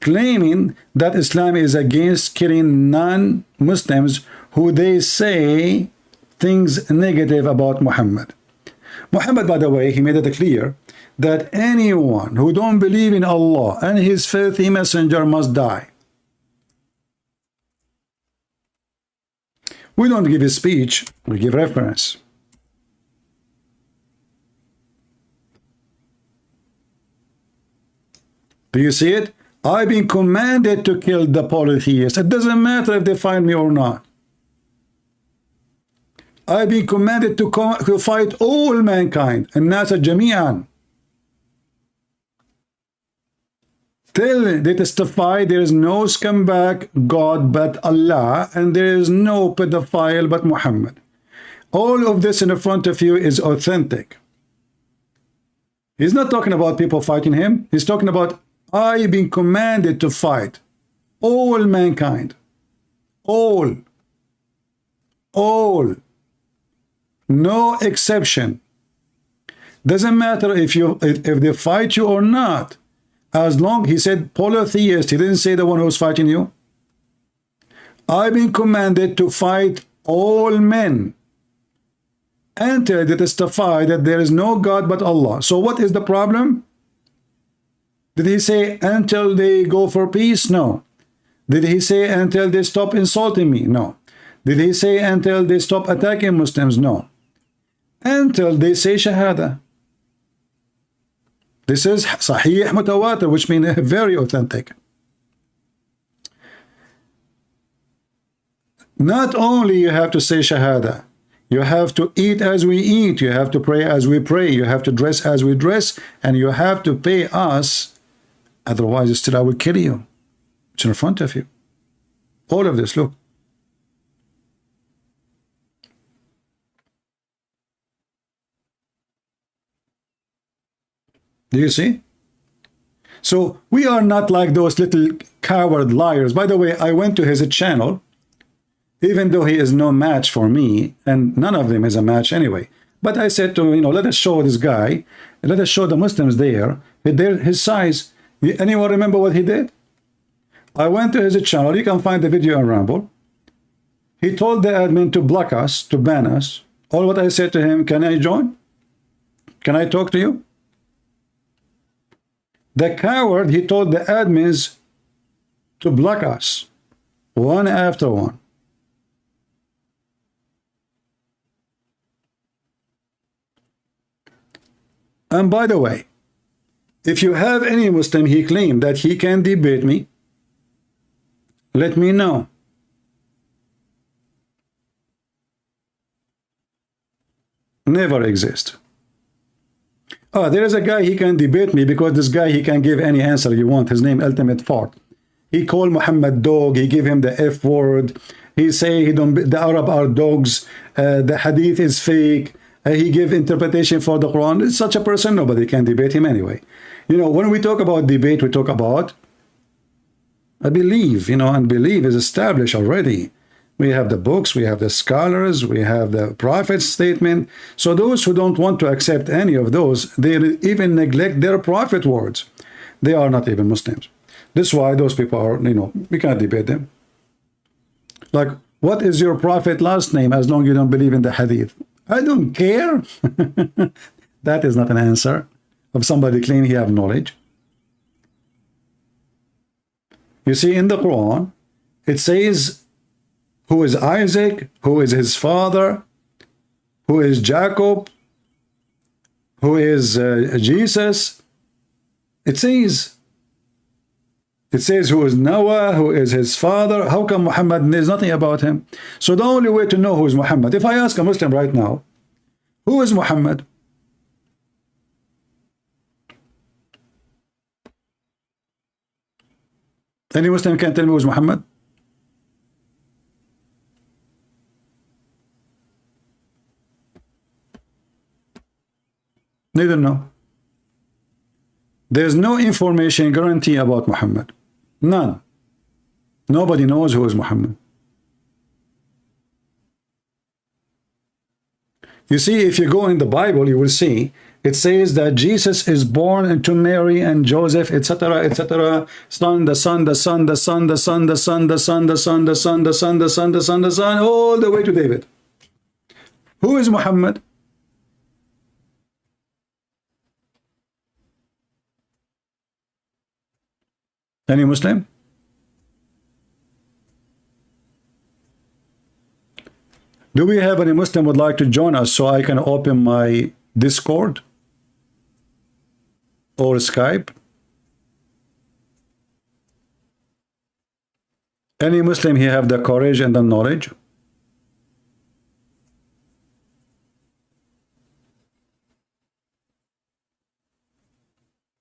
S1: claiming that Islam is against killing non-Muslims who they say things negative about Muhammad. Muhammad, by the way, he made it clear that anyone who don't believe in Allah and his filthy messenger must die. We don't give a speech, we give reference. Do you see it? I've been commanded to kill the polytheists. It doesn't matter if they find me or not. I've been commanded to fight all mankind. الناس جميعا. They testify there is no scumbag God but Allah, and there is no pedophile but Muhammad. All of this in front of you is authentic. He's not talking about people fighting him. He's talking about I've been commanded to fight all mankind. All. No exception. Doesn't matter if they fight you or not. As long, he said polytheist, he didn't say the one who's fighting you. I've been commanded to fight all men until they testify that there is no God but Allah. So what is the problem? Did he say until they go for peace? No. Did he say until they stop insulting me? No. Did he say until they stop attacking Muslims? No. Until they say Shahada. This is Sahih Mutawatir, which means very authentic. Not only you have to say Shahada, you have to eat as we eat, you have to pray as we pray, you have to dress as we dress, and you have to pay us. Otherwise, still I will kill you. It's in front of you. All of this, look. Do you see? So we are not like those little coward liars. By the way, I went to his channel, even though he is no match for me, and none of them is a match anyway. But I said to him, let us show this guy, let us show the Muslims there, his size. Anyone remember what he did? I went to his channel. You can find the video on Rumble. He told the admin to block us, to ban us. All what I said to him, can I join? Can I talk to you? The coward, he told the admins to block us, one after one. And by the way, if you have any Muslim, he claimed that he can debate me, let me know. Never exist. Oh, there is a guy, he can debate me because this guy, he can give any answer you want. His name, Ultimate Fart. He called Muhammad dog. He gave him the F word. He say the Arab are dogs. The hadith is fake. He gave interpretation for the Quran. It's such a person, nobody can debate him anyway. When we talk about debate, we talk about I believe, and believe is established already. We have the books, we have the scholars, we have the prophet's statement. So those who don't want to accept any of those, they even neglect their prophet words. They are not even Muslims. This is why those people are, we can't debate them. Like, what is your prophet last name as long as you don't believe in the hadith? I don't care. That is not an answer of somebody claiming he have knowledge. You see, in the Quran, it says, who is Isaac, who is his father, who is Jacob, who is Jesus. It says who is Noah, who is his father. How come Muhammad, there's nothing about him? So the only way to know who is Muhammad, if I ask a Muslim right now, who is Muhammad? Any Muslim can tell me who is Muhammad? They don't know. There's no information guarantee about Muhammad. None. Nobody knows who is Muhammad. You see, if you go in the Bible, you will see it says that Jesus is born into Mary and Joseph, etc., etc. Son, the Son, the Son, the Son, the Son, the Son, the Son, the Son, the Son, the Son, the Son, the Son, the Son, all the way to David. Who is Muhammad? Any Muslim? Do we have any Muslim would like to join us so I can open my Discord or Skype? Any Muslim here have the courage and the knowledge?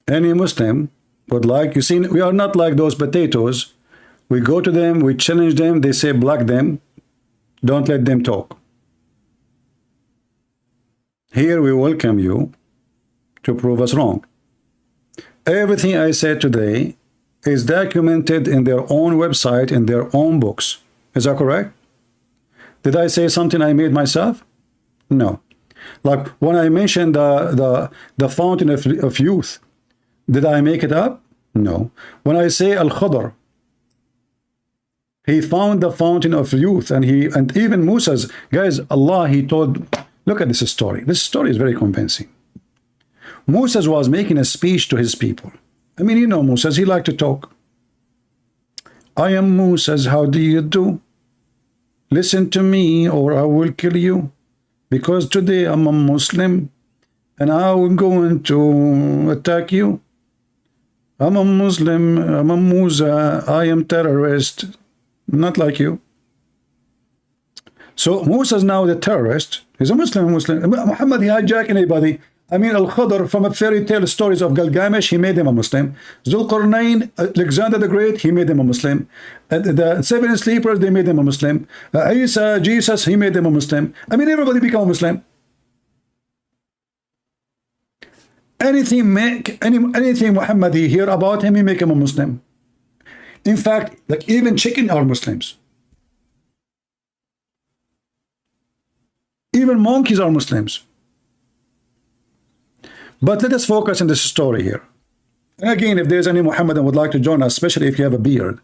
S1: Any Muslim would like, you see, we are not like those potatoes. We go to them, we challenge them, they say block them. Don't let them talk. Here we welcome you to prove us wrong. Everything I said today is documented in their own website, in their own books. Is that correct? Did I say something I made myself? No. Like when I mentioned the fountain of youth, did I make it up? No. When I say Al-Khadr, he found the fountain of youth, and even Musa's guys, Allah, he told, look at this story. This story is very convincing. Musa was making a speech to his people. I mean, you know Musa, he liked to talk. I am Musa, how do you do? Listen to me or I will kill you. Because today I'm a Muslim and I'm going to attack you. I'm a Muslim, I'm a Musa, I am terrorist. Not like you. So Musa is now the terrorist. He's a Muslim. Muhammad, he hijacked anybody. I mean, Al-Khadr, from a fairy tale stories of Gilgamesh, he made him a Muslim. Zulqarnain, Alexander the Great, he made him a Muslim. The seven sleepers, they made him a Muslim. Isa, Jesus, he made him a Muslim. I mean, everybody became a Muslim. Anything Muhammad he hear about him, he make him a Muslim. In fact, like even chicken are Muslims. Even monkeys are Muslims. But let us focus on this story here. And again, if there's any Muhammad that would like to join us, especially if you have a beard.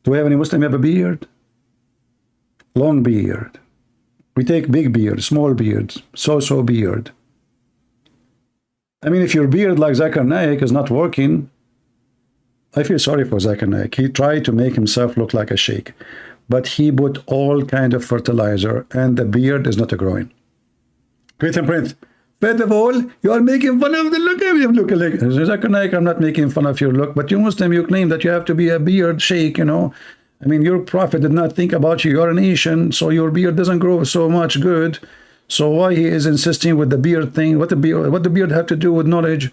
S1: Do we have any Muslim have a beard? Long beard. We take big beard, small beard, so beard. I mean, if your beard like Zakir Naik is not working, I feel sorry for Zakir Naik. He tried to make himself look like a sheikh, but he put all kind of fertilizer and the beard is not growing. Great and Prince, first of all, you are making fun of the look of you look like Zakir Naik. I'm not making fun of your look, but you Muslim, you claim that you have to be a beard sheikh, you know. I mean, your prophet did not think about you. You're an Asian, so your beard doesn't grow so much good. So why he is insisting with the beard thing? What the beard have to do with knowledge?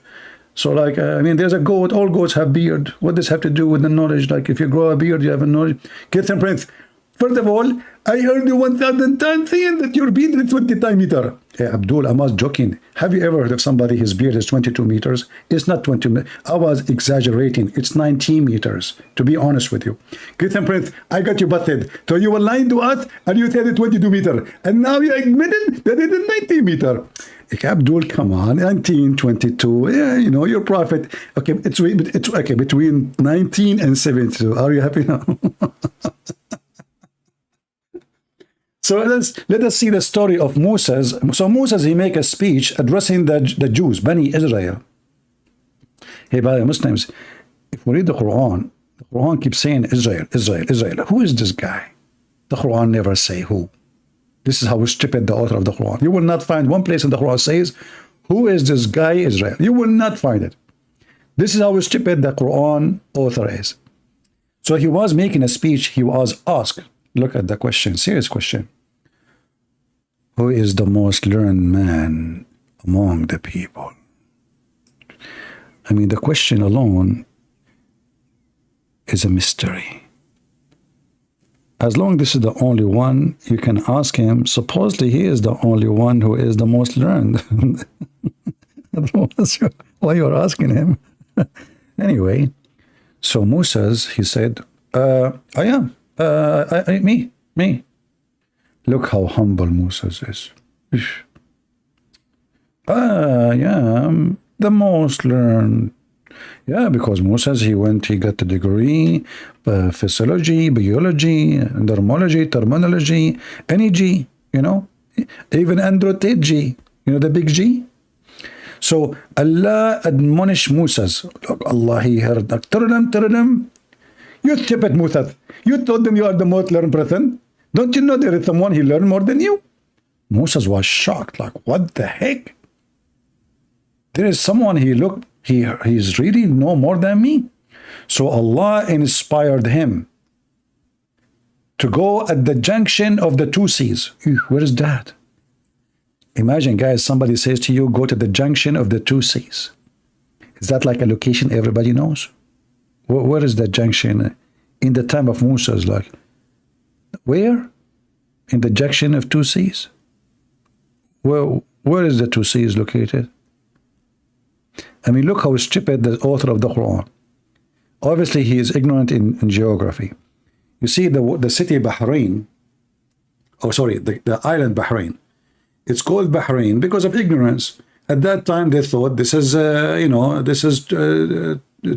S1: So like, I mean, there's a goat. All goats have beard. What does have to do with the knowledge? Like, if you grow a beard, you have a knowledge. Get some Prince. First of all, I heard you 1,000 times saying that your beard is 20 meters. Hey, Abdul, I was joking. Have you ever heard of somebody his beard is 22 meters? It's not 20 meters. I was exaggerating. It's 19 meters, to be honest with you. Get some Prince, I got you busted. So you were lying to us and you said it's 22 meters. And now you admitted that it is 19 meters. Abdul, come on, 19, 22, yeah, you know, your prophet. Okay, it's okay, between 19 and 72. Are you happy now? So let us see the story of Moses. So Moses, he make a speech addressing the Jews, Bani Israel. Hey, by the Muslims, if we read the Quran keeps saying Israel, Israel, Israel. Who is this guy? The Quran never say who. This is how stupid the author of the Quran. You will not find one place in the Quran says, who is this guy Israel? You will not find it. This is how stupid the Quran author is. So he was making a speech. He was asked, look at the question, serious question. Who is the most learned man among the people? I mean, the question alone is a mystery. As long as this is the only one, you can ask him. Supposedly, he is the only one who is the most learned. Why you're asking him? Anyway, so Moses, he said, I am. Me. Look how humble Moses is. Yeah, I'm the most learned. Yeah, because Moses, he got the degree, physiology, biology, dermology, terminology, energy, even androtegy, the big G. So Allah admonished Moses. Look, Allah, he heard that. Tell them, you stupid Moses. You told them you are the most learned person. Don't you know there is someone he learned more than you? Moses was shocked, like, what the heck? There is someone he's really know more than me. So Allah inspired him to go at the junction of the two seas. Where is that? Imagine, guys, somebody says to you, go to the junction of the two seas. Is that like a location everybody knows? Where is that junction? In the time of Moses, like, where? In the junction of two seas? Where is the two seas located? I mean, look how stupid the author of the Quran. Obviously, he is ignorant in geography. You see, the city Bahrain, the island Bahrain, it's called Bahrain because of ignorance. At that time, they thought this is, this is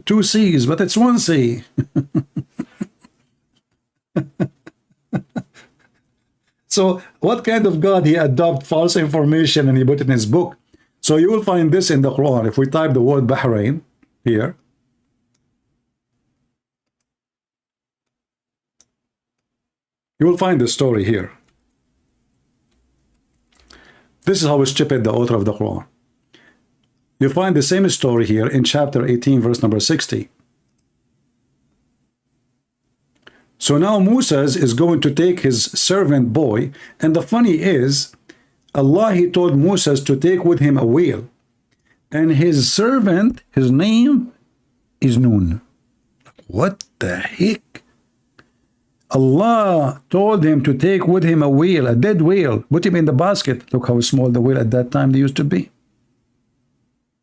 S1: two seas, but it's one sea. So what kind of God he adopt false information and he put it in his book? So you will find this in the Quran. If we type the word Bahrain here, you will find the story here. This is how stupid the author of the Quran. You find the same story here in chapter 18, verse number 60. So now Moses is going to take his servant boy, and the funny is, Allah, he told Moses to take with him a whale, and his servant, his name is Nun. What the heck? Allah told him to take with him a whale, a dead whale, put him in the basket. Look how small the whale at that time they used to be.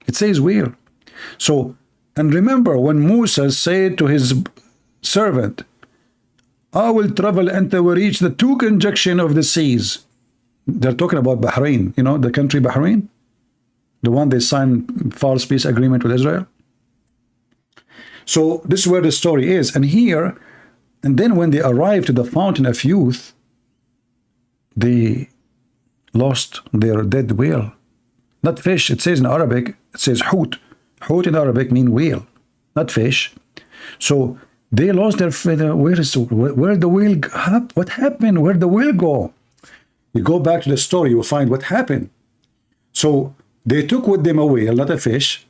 S1: It says whale. So, and remember when Moses said to his servant, I will travel until we reach the two conjunction of the seas. They're talking about Bahrain, the country Bahrain, the one they signed false peace agreement with Israel. So this is where the story is. And here, and then when they arrived to the fountain of youth, they lost their dead whale. Not fish, it says in Arabic, it says hoot. Hoot in Arabic means whale, not fish. So they lost their, where the whale, what happened? Where the whale go? You go back to the story, you'll find what happened. So they took with them a whale, not a fish.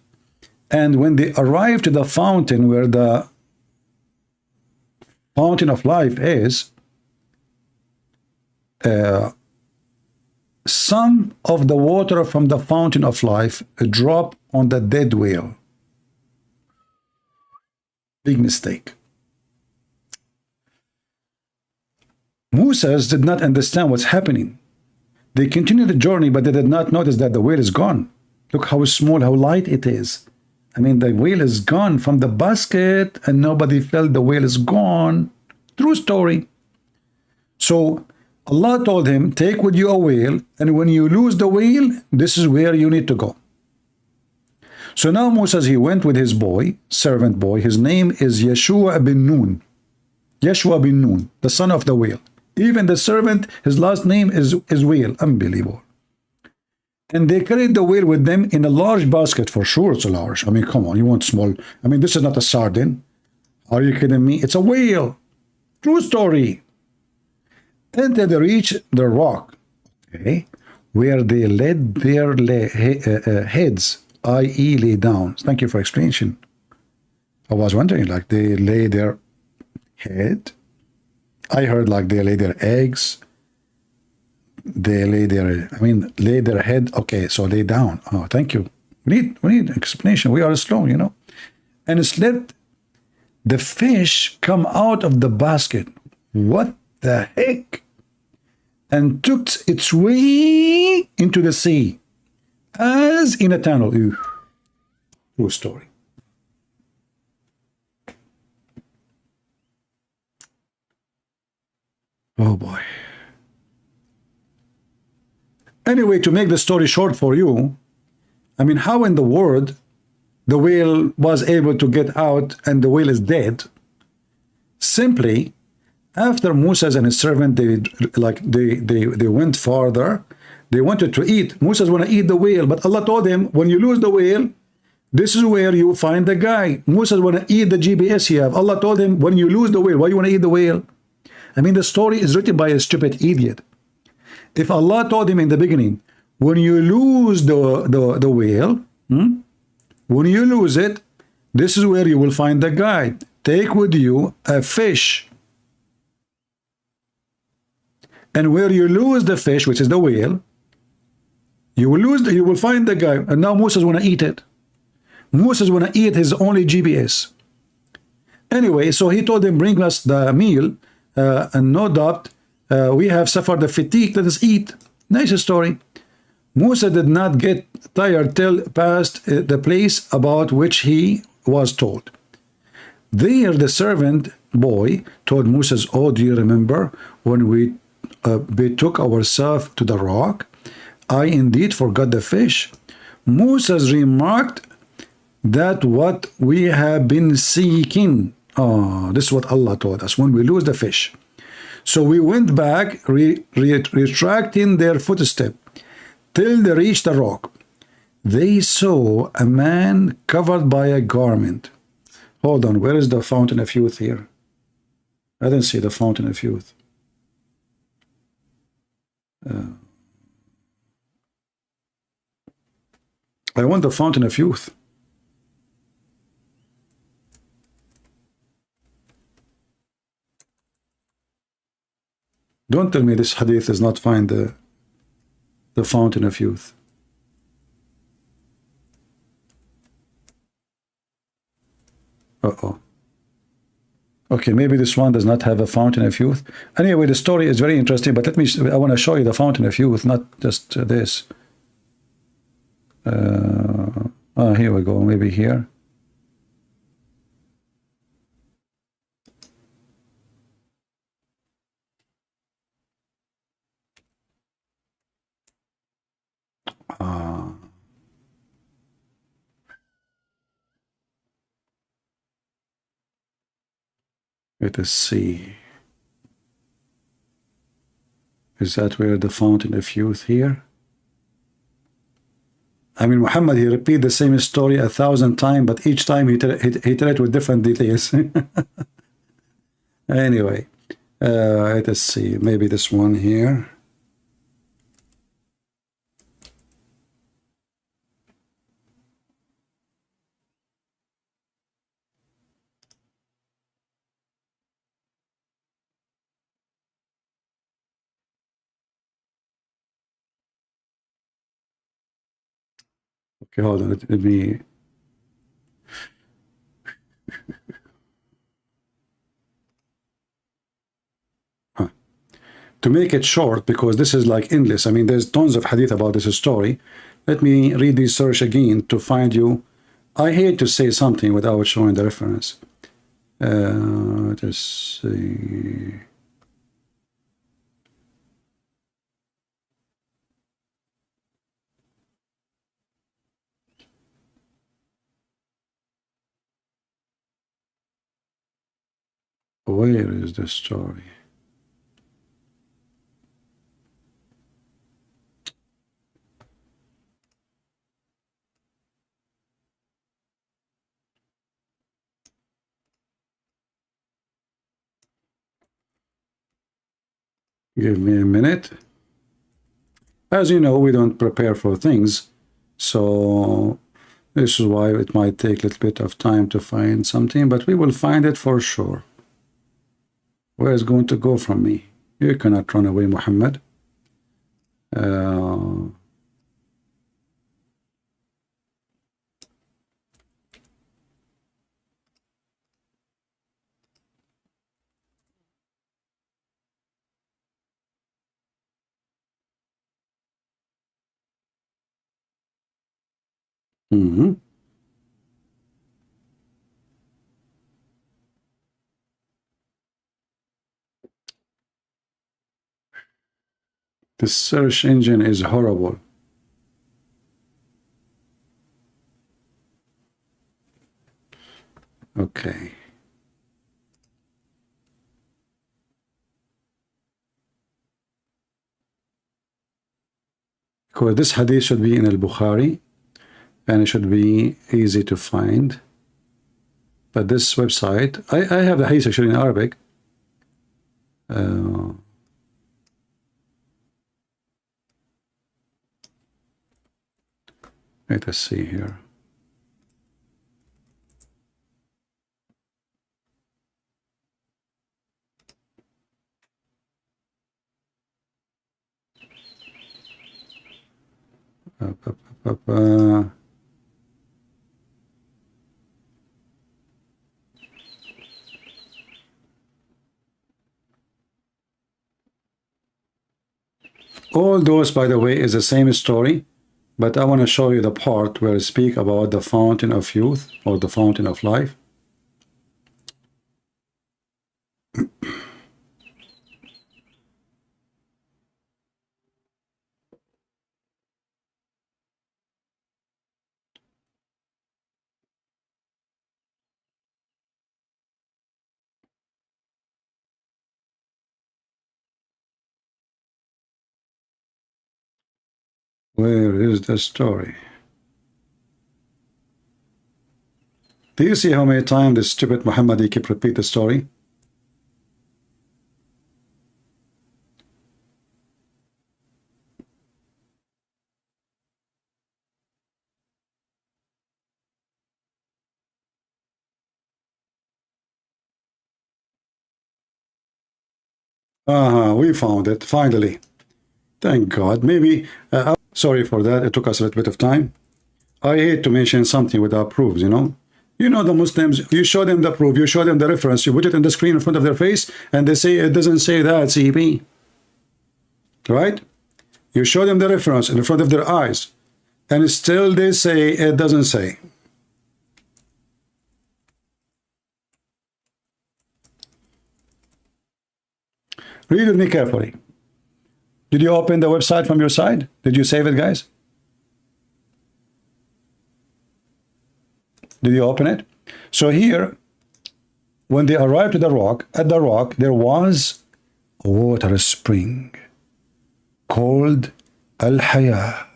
S1: And when they arrived to the fountain where the fountain of life is, some of the water from the fountain of life dropped on the dead whale. Big mistake. Moses did not understand what's happening. They continued the journey, but they did not notice that the whale is gone. Look how small, how light it is. I mean, the whale is gone from the basket, and nobody felt the whale is gone. True story. So Allah told him, take with you a whale, and when you lose the whale, this is where you need to go. So now Moses, he went with his boy, servant boy. His name is Yeshua bin Nun. Yeshua bin Nun, the son of the whale. Even the servant, his last name is whale. Unbelievable. And they carried the whale with them in a large basket. For sure it's a large. I mean, come on, you want small. I mean, this is not a sardine. Are you kidding me? It's a whale. True story. Until they reached the rock, okay, where they laid their heads, i.e. lay down. Thank you for explanation. I was wondering, like, they lay their head. I heard like they lay their eggs. They lay their, lay their head. Okay, so lay down. Oh, thank you. We need explanation. We are slow, And it's let the fish come out of the basket. What the heck? And took its way into the sea, as in a tunnel. True story. Oh boy. Anyway, to make the story short for you, I mean, how in the world the whale was able to get out and the whale is dead? Simply, after Moses and his servant, they went farther. They wanted to eat. Moses want to eat the whale, but Allah told him, when you lose the whale, this is where you find the guy. Moses want to eat the GPS he have. Allah told him, when you lose the whale, why you want to eat the whale? I mean, the story is written by a stupid idiot. If Allah told him in the beginning, when you lose the whale, when you lose it, this is where you will find the guy. Take with you a fish. And where you lose the fish, which is the whale, you will find the guy. And now Moses want to eat it. Moses want to eat his only GPS. Anyway, so he told him, bring us the meal, and no doubt, we have suffered the fatigue, let us eat. Nice story. Musa did not get tired till past the place about which he was told. There the servant boy told Moses, oh, do you remember when we betook ourselves to the rock? I indeed forgot the fish. Moses remarked that what we have been seeking. Oh, this is what Allah told us, when we lose the fish. So we went back, retracting their footstep, till they reached the rock. They saw a man covered by a garment. Hold on, where is the fountain of youth here? I didn't see the fountain of youth. I want the fountain of youth. Don't tell me this hadith does not find the fountain of youth. Uh-oh. Okay, maybe this one does not have a fountain of youth. Anyway, the story is very interesting, but I want to show you the fountain of youth, not just this. Here we go, maybe here. Let us see. Is that where the fountain of youth here? I mean, Muhammad, he repeat the same story 1,000 times, but each time he tell it with different details. Anyway, let us see. Maybe this one here. Okay, hold on. Let me. To make it short, because this is like endless. I mean, there's tons of hadith about this story. Let me read the search again to find you. I hate to say something without showing the reference. Let's see. Where is the story? Give me a minute. As you know, we don't prepare for things, so this is why it might take a little bit of time to find something, but we will find it for sure. Where is going to go from me? You cannot run away, Muhammad. This search engine is horrible. Okay. Because this hadith should be in al-Bukhari and it should be easy to find. But this website, I have the hadith actually in Arabic. Let us see here. All those, by the way, is the same story, but I want to show you the part where it speaks about the fountain of youth or the fountain of life. Where is the story? Do you see how many times this stupid Muhammadi keep repeat the story? We found it, finally. Thank God. Maybe, sorry for that, it took us a little bit of time. I hate to mention something without proofs, you know. You know the Muslims, you show them the proof, you show them the reference, you put it on the screen in front of their face, and they say it doesn't say that, CP. Right? You show them the reference in front of their eyes, and still they say it doesn't say. Read with me carefully. Did you open the website from your side? Did you save it, guys? Did you open it? So here, when they arrived to the rock, at the rock, there was a water spring called Al-Hayat.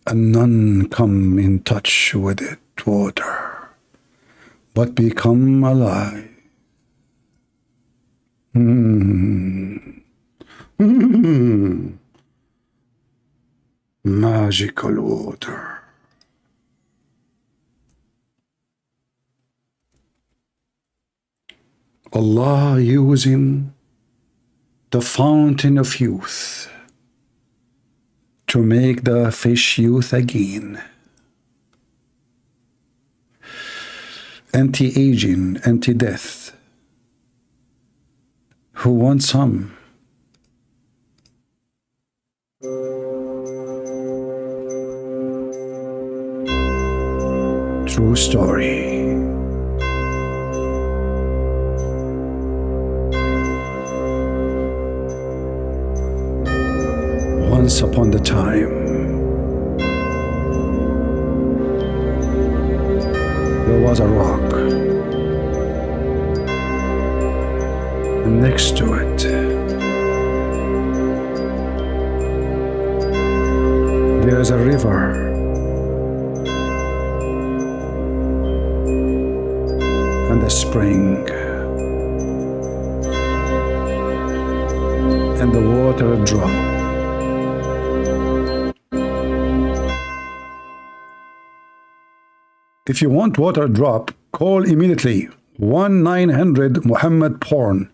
S1: And none come in touch with it, water, but become alive. Magical water. Allah using the fountain of youth to make the fish youth again. Anti-aging, anti-death. Who wants some? True story. Once upon a time, there was a rock, and next to it, there is a river, and a spring, and the water dropped. If you want water drop, call immediately 1-900 Muhammad Porn.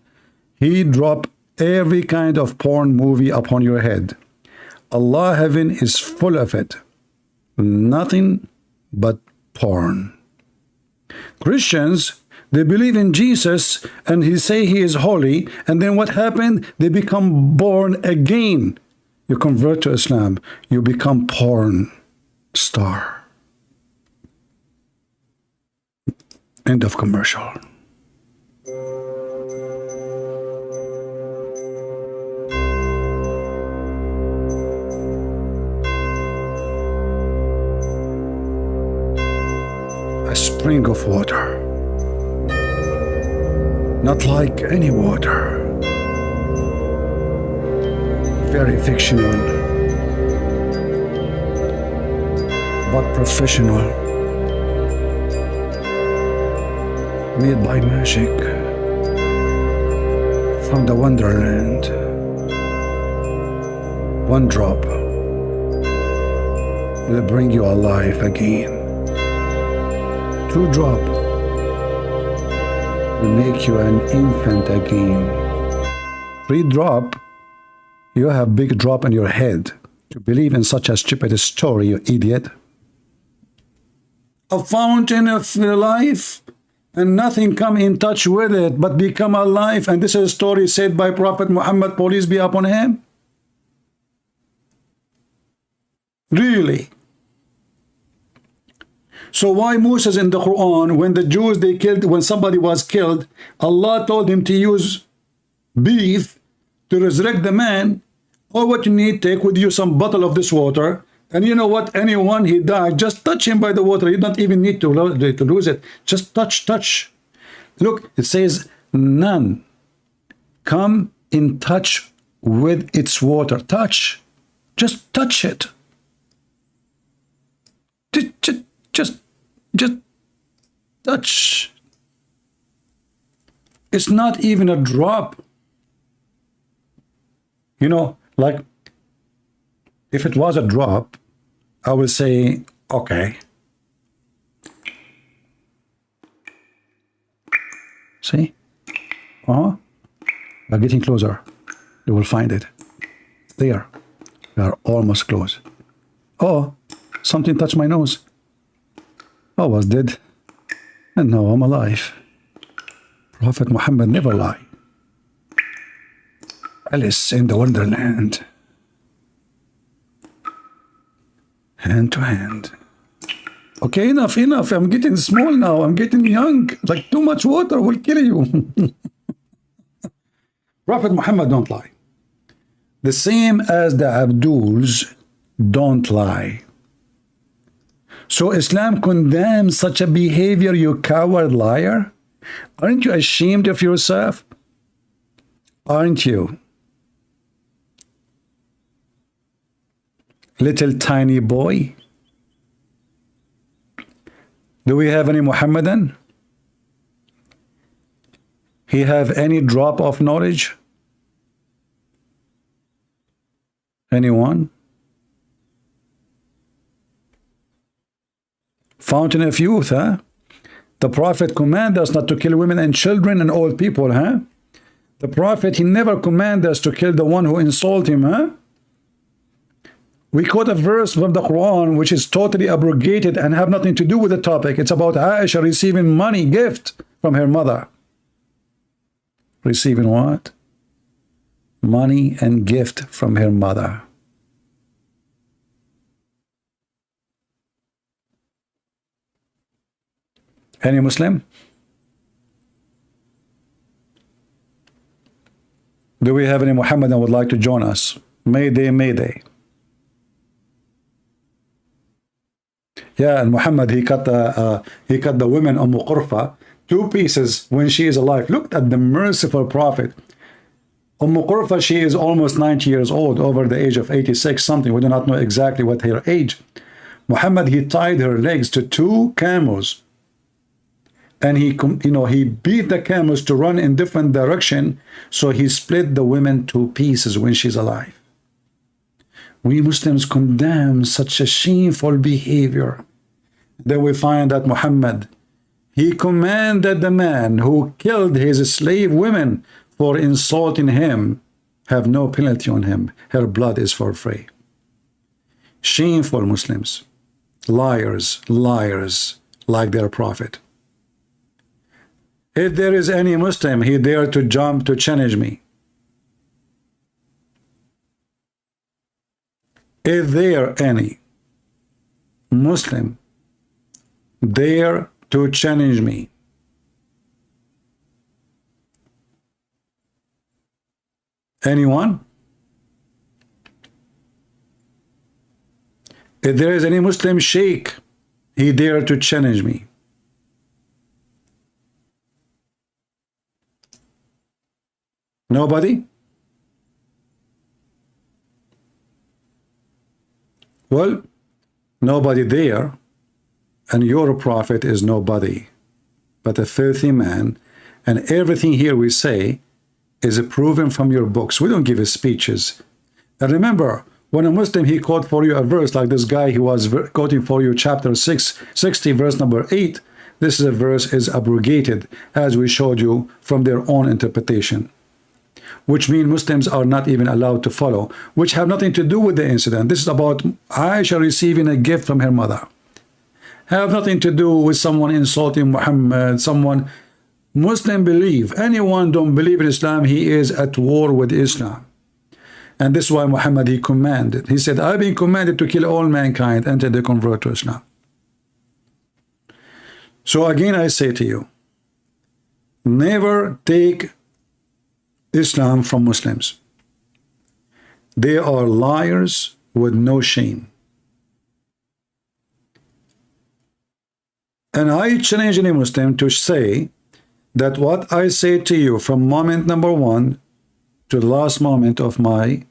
S1: He drop every kind of porn movie upon your head. Allah heaven is full of it. Nothing but porn. Christians, they believe in Jesus and he say he is holy, and then what happened? They become born again. You convert to Islam, you become porn star. End of commercial. spring of water, not like any water, very fictional but professional, made by magic from the wonderland. One drop will bring you alive again. 2 drop will make you an infant again. 3 drop, you have big drop in your head to believe in such a stupid story, you idiot. A fountain of life, and nothing come in touch with it but become alive, and this is a story said by Prophet Muhammad, peace be upon him. Really? So why Moses in the Quran, when the Jews they killed, when somebody was killed, Allah told him to use beef to resurrect the man? Or what you need, take with you some bottle of this water, and you know what, anyone he died, just touch him by the water. You don't even need to lose it. Just touch. Look, it says none come in touch with its water. Touch, just touch it. Just touch. It's not even a drop. You know, like if it was a drop, I would say, okay. See? We're getting closer. You will find it. There. We are almost close. Oh, something touched my nose. I was dead, and now I'm alive. Prophet Muhammad never lied. Alice in the Wonderland. Hand to hand. Okay, enough. I'm getting small now. I'm getting young. Like too much water will kill you. Prophet Muhammad don't lie. The same as the Abduls don't lie. So Islam condemns such a behavior, you coward liar. Aren't you ashamed of yourself? Aren't you? Little tiny boy. Do we have any Muhammadan? He have any drop of knowledge? Anyone? Fountain of youth, huh? The Prophet command us not to kill women and children and old people, huh? The Prophet, he never command us to kill the one who insult him, huh? We quote a verse from the Quran which is totally abrogated and have nothing to do with the topic. It's about Aisha receiving money, gift from her mother. Receiving what? Money and gift from her mother. Any Muslim? Do we have any Muhammadan would like to join us? Mayday, mayday. Yeah, and Muhammad, he cut the women Qurfa 2 pieces when she is alive. Look at the merciful Prophet. Qurfa, she is almost 90 years old, over the age of 86 something. We do not know exactly what her age. Muhammad, he tied her legs to 2 camels. And he beat the camels to run in different direction, so he split the women 2 pieces when she's alive. We Muslims condemn such a shameful behavior. Then we find that Muhammad, he commanded the man who killed his slave women for insulting him, have no penalty on him. Her blood is for free. Shameful Muslims, liars like their prophet. If there is any Muslim, he dare to jump to challenge me. If there any Muslim dare to challenge me, anyone? If there is any Muslim sheikh, he dare to challenge me. Nobody? Well, nobody there, and your prophet is nobody but a filthy man, and everything here we say is proven from your books. We don't give speeches. And remember, when a Muslim, he quote for you a verse like this guy, he was quoting for you chapter 60, verse number 8. This is a verse is abrogated, as we showed you, from their own interpretation, which means Muslims are not even allowed to follow, which have nothing to do with the incident. This is about Aisha receiving a gift from her mother. Have nothing to do with someone insulting Muhammad, someone. Muslim believe, anyone don't believe in Islam, he is at war with Islam. And this is why Muhammad, he commanded. He said, I've been commanded to kill all mankind until they convert to Islam. So again, I say to you, never take Islam from Muslims. They are liars with no shame. And I challenge any Muslim to say that what I say to you from moment number 1 to the last moment of my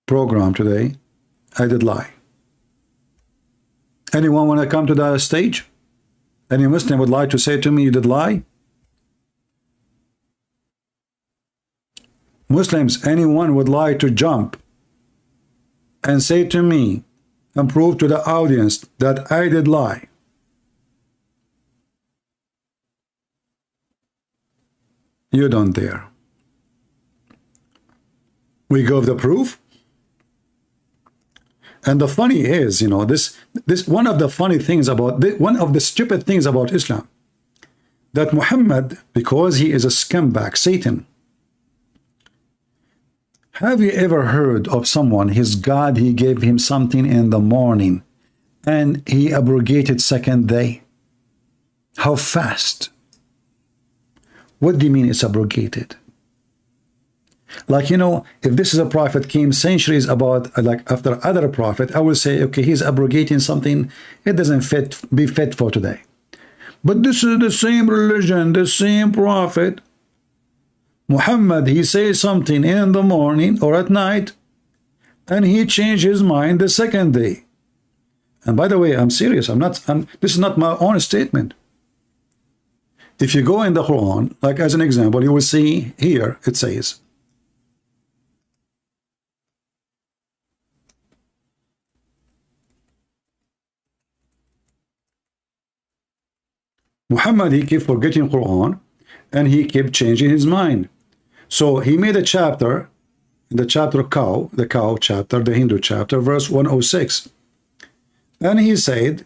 S1: program today, I did lie. Anyone want to come to that stage? Any Muslim would like to say to me, you did lie? Muslims, anyone would like to jump and say to me and prove to the audience that I did lie? You don't dare. We give the proof. And the funny is, you know, this one of the funny things about one of the stupid things about Islam, that Muhammad, because he is a scumbag, Satan. Have you ever heard of someone, his God, he gave him something in the morning and he abrogated second day? How fast? What do you mean it's abrogated? Like, you know, if this is a prophet came centuries about, like after other prophet, I will say, okay, he's abrogating something, it doesn't be fit for today. But this is the same religion, the same prophet. Muhammad, he says something in the morning or at night, and he changed his mind the second day. And by the way, I'm serious. This is not my own statement. If you go in the Quran, like as an example, you will see here, it says, Muhammad, he kept forgetting Quran, and he kept changing his mind. So he made a chapter, the chapter cow, the cow chapter, the Hindu chapter, verse 106. And he said,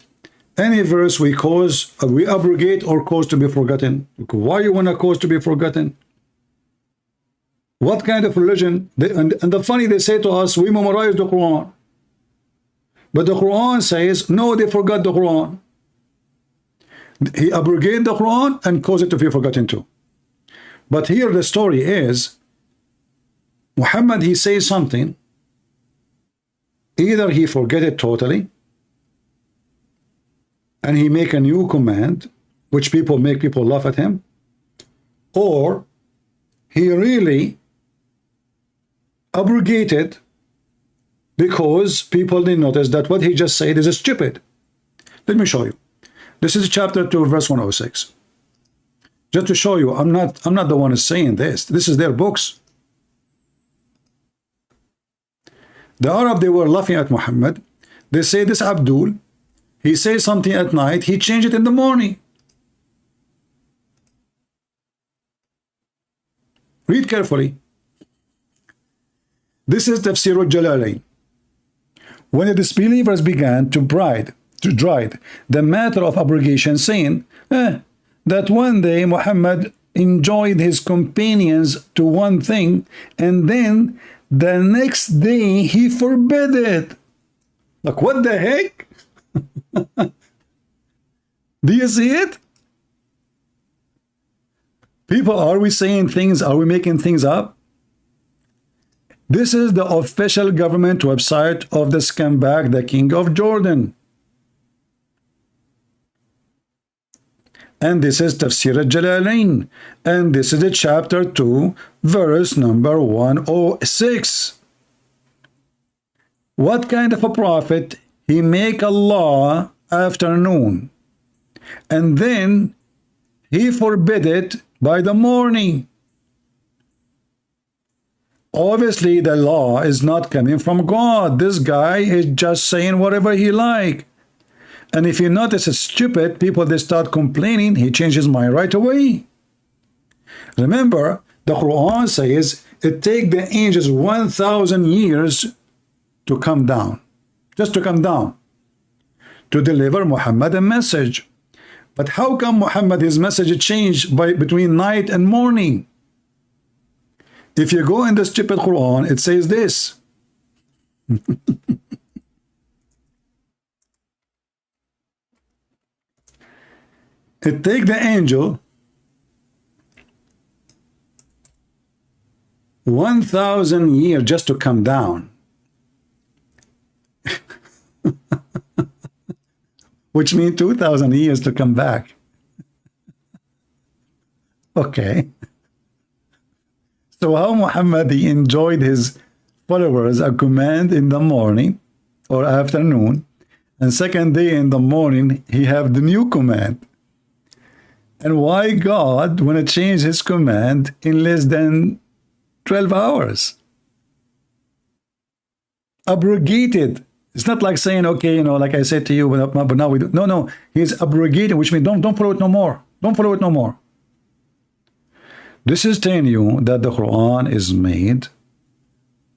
S1: any verse we abrogate or cause to be forgotten. Why you want to cause to be forgotten? What kind of religion? And the funny, they say to us, we memorize the Quran. But the Quran says, no, they forgot the Quran. He abrogated the Quran and caused it to be forgotten too. But here the story is, Muhammad, he says something, either he forget it totally, and he make a new command, which make people laugh at him, or he really abrogated because people didn't notice that what he just said is stupid. Let me show you. This is chapter 2, verse 106. Just to show you, I'm not the one who's saying this. This is their books. The Arab, they were laughing at Muhammad. They say this Abdul, he says something at night, he changed it in the morning. Read carefully. This is Tafsir al-Jalalain. When the disbelievers began to dread the matter of abrogation, saying that one day Muhammad enjoyed his companions to one thing, and then the next day he forbid it. Like, what the heck? Do you see it? People, are we saying things? Are we making things up? This is the official government website of the scumbag, the King of Jordan. And this is Tafsir al-Jalalain. And this is the chapter 2, verse number 106. What kind of a prophet? He make a law afternoon, and then he forbid it by the morning. Obviously, the law is not coming from God. This guy is just saying whatever he like. And if you notice it's stupid, people, they start complaining, he changes mind right away. Remember, the Quran says it take the angels 1,000 years to come down. Just to come down. To deliver Muhammad a message. But how come Muhammad, his message changed between night and morning? If you go in the stupid Quran, it says this. It take the angel 1,000 years just to come down. Which means 2,000 years to come back. Okay. So how Muhammad, he enjoyed his followers a command in the morning or afternoon, and second day in the morning he have the new command. And why God want to change his command in less than 12 hours? Abrogated. It's not like saying, okay, you know, like I said to you, but now we do. No, no, he's abrogated, which means don't follow it no more. Don't follow it no more. This is telling you that the Quran is made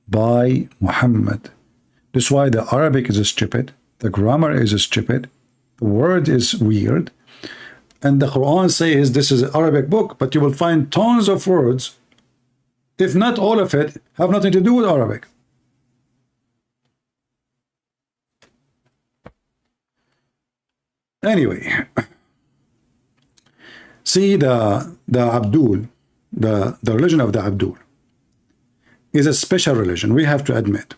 S1: by Muhammad. This is why the Arabic is stupid, the grammar is stupid, the word is weird, and the Quran says this is an Arabic book, but you will find tons of words, if not all of it, have nothing to do with Arabic. Anyway, see the Abdul, the religion of the Abdul is a special religion, we have to admit.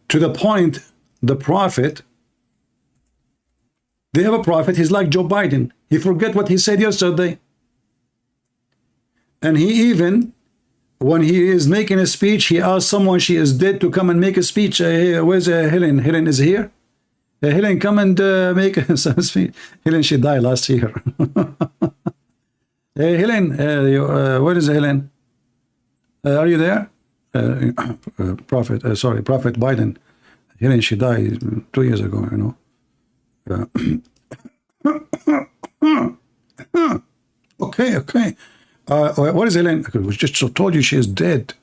S1: To the point, the prophet, they have a prophet, he's like Joe Biden. He forget what he said yesterday. And he even, when he is making a speech, he asks someone she is dead to come and make a speech. Where's Helen? Helen is here? Helen, come and make some speech. Helen, she died last year. Hey, Helen, where is Helen? Are you there? Prophet Biden. Helen, she died 2 years ago, you know. Okay. What is Helen? We just told you she is dead.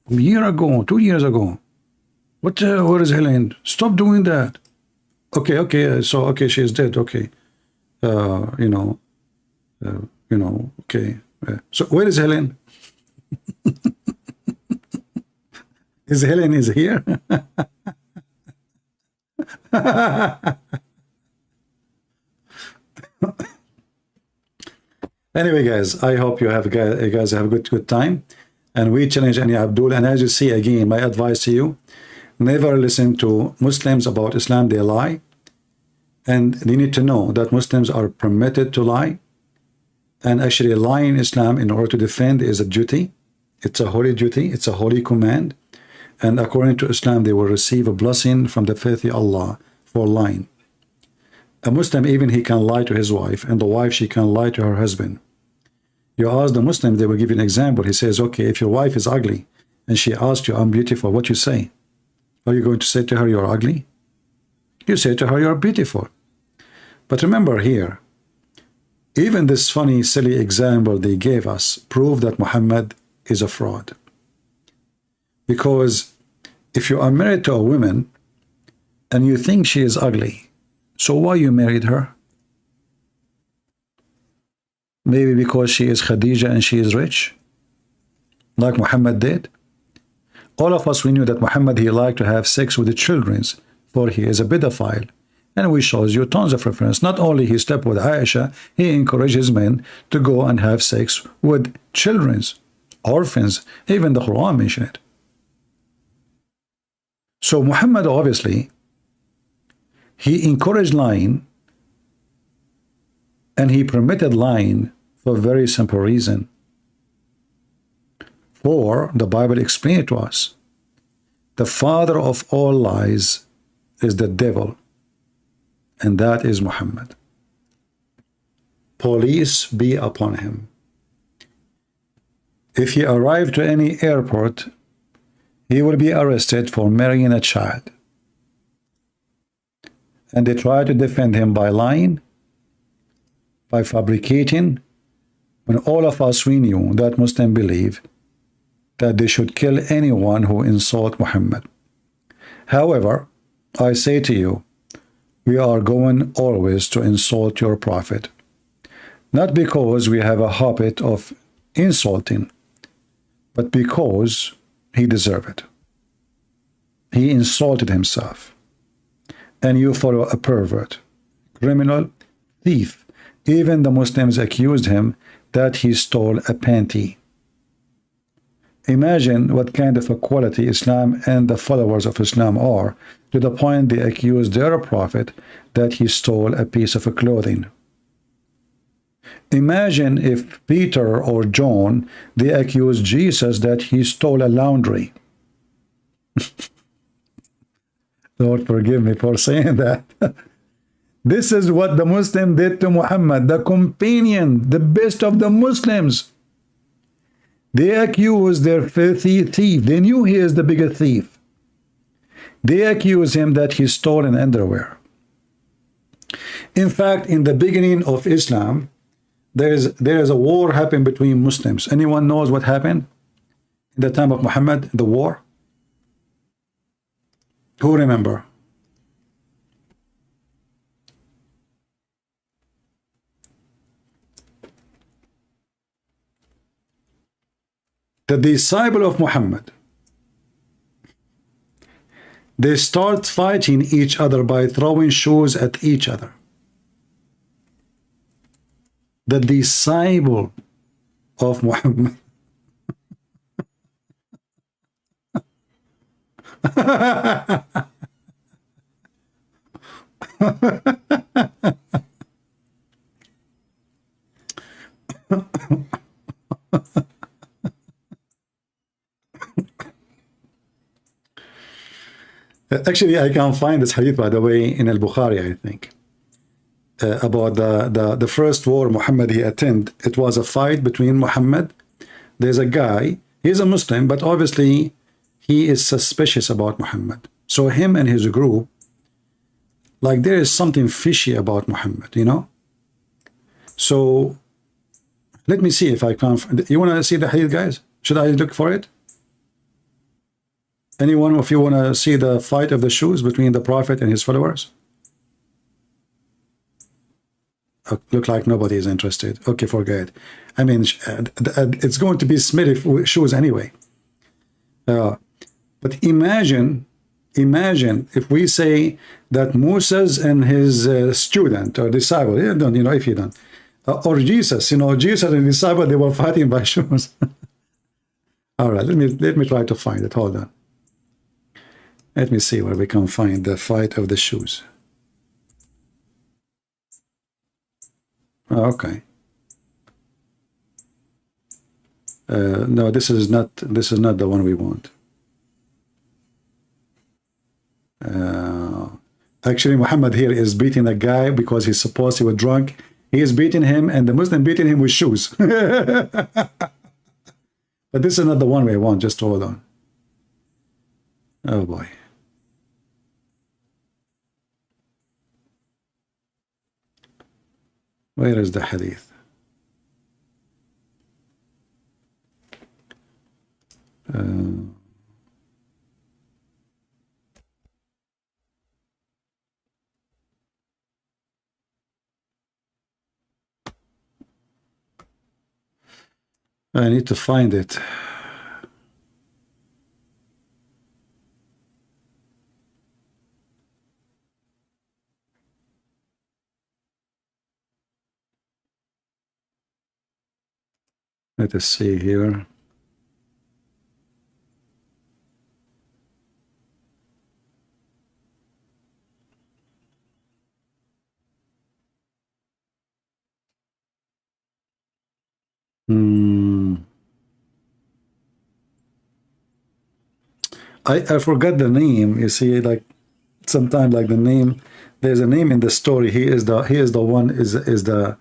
S1: A year ago, 2 years ago. Where is Helen? Stop doing that. Okay. So, okay, she is dead. Okay. Okay. So, where is Helen? Is Helen here? Anyway, guys, I hope you guys have a good time, and we challenge any Abdul. And as you see, again, my advice to you: never listen to Muslims about Islam. They lie, and they need to know that Muslims are permitted to lie. And actually, lying in Islam in order to defend is a duty. It's a holy duty. It's a holy command. And according to Islam, they will receive a blessing from the faithful Allah for lying. A Muslim, even he can lie to his wife, and the wife, she can lie to her husband. You ask the Muslim, they will give you an example. He says, okay, if your wife is ugly and she asks you, I'm beautiful, what you say? Are you going to say to her, you're ugly? You say to her, you're beautiful. But remember here, even this funny, silly example they gave us proved that Muhammad is a fraud. Because if you are married to a woman and you think she is ugly, so why you married her? Maybe because she is Khadija and she is rich, like Muhammad did. All of us, we knew that Muhammad, he liked to have sex with the children, for he is a pedophile. And we shows you tons of reference. Not only he slept with Aisha, he encourages men to go and have sex with children, orphans. Even the Quran mentioned it. So Muhammad, obviously, he encouraged lying And he permitted lying for a very simple reason. For the Bible explained it to us. The father of all lies is the devil, and that is Muhammad. Police be upon him. If he arrived to any airport, he will be arrested for marrying a child. And they try to defend him by lying, by fabricating, when all of us, we knew that Muslims believe that they should kill anyone who insults Muhammad. However, I say to you, we are going always to insult your prophet, not because we have a habit of insulting, but because he deserved it. He insulted himself. And you follow a pervert, criminal, thief. Even the Muslims accused him that he stole a panty. Imagine what kind of a quality Islam and the followers of Islam are, to the point they accuse their prophet that he stole a piece of clothing. Imagine if Peter or John, they accused Jesus that he stole a laundry. Lord, forgive me for saying that. This is what the Muslim did to Muhammad, the companion, the best of the Muslims. They accuse their filthy thief. They knew he is the bigger thief. They accuse him that he stole an underwear. In fact, in the beginning of Islam, there is a war happened between Muslims. Anyone knows what happened in the time of Muhammad, the war? Who remember? The disciple of Muhammad, they start fighting each other by throwing shoes at each other. The disciple of Muhammad. Actually, I can find this hadith, by the way, in Al-Bukhari, I think, about the first war Muhammad he attended. It was a fight between Muhammad. There's a guy, he's a Muslim, but obviously he is suspicious about Muhammad. So him and his group, like there is something fishy about Muhammad, you know? So let me see if I can. You want to see the hadith, guys? Should I look for it? Anyone, if you want to see the fight of the shoes between the Prophet and his followers? Look like nobody is interested. Okay, forget. I mean, it's going to be Smithy shoes anyway. But imagine if we say that Moses and his student or disciple, you know, if you don't, or Jesus, you know, Jesus and his disciple, they were fighting by shoes. All right, let me try to find it. Hold on. Let me see where we can find the fight of the shoes. Okay. No, this is not the one we want. Actually, Muhammad here is beating a guy because he's supposed he was drunk. He is beating him, and the Muslim beating him with shoes. But this is not the one we want. Just hold on. Oh boy. Where is the hadith? I need to find it. Let us see here. Hmm. I forgot the name. You see, like sometimes like the name, there's a name in the story. He is the one is the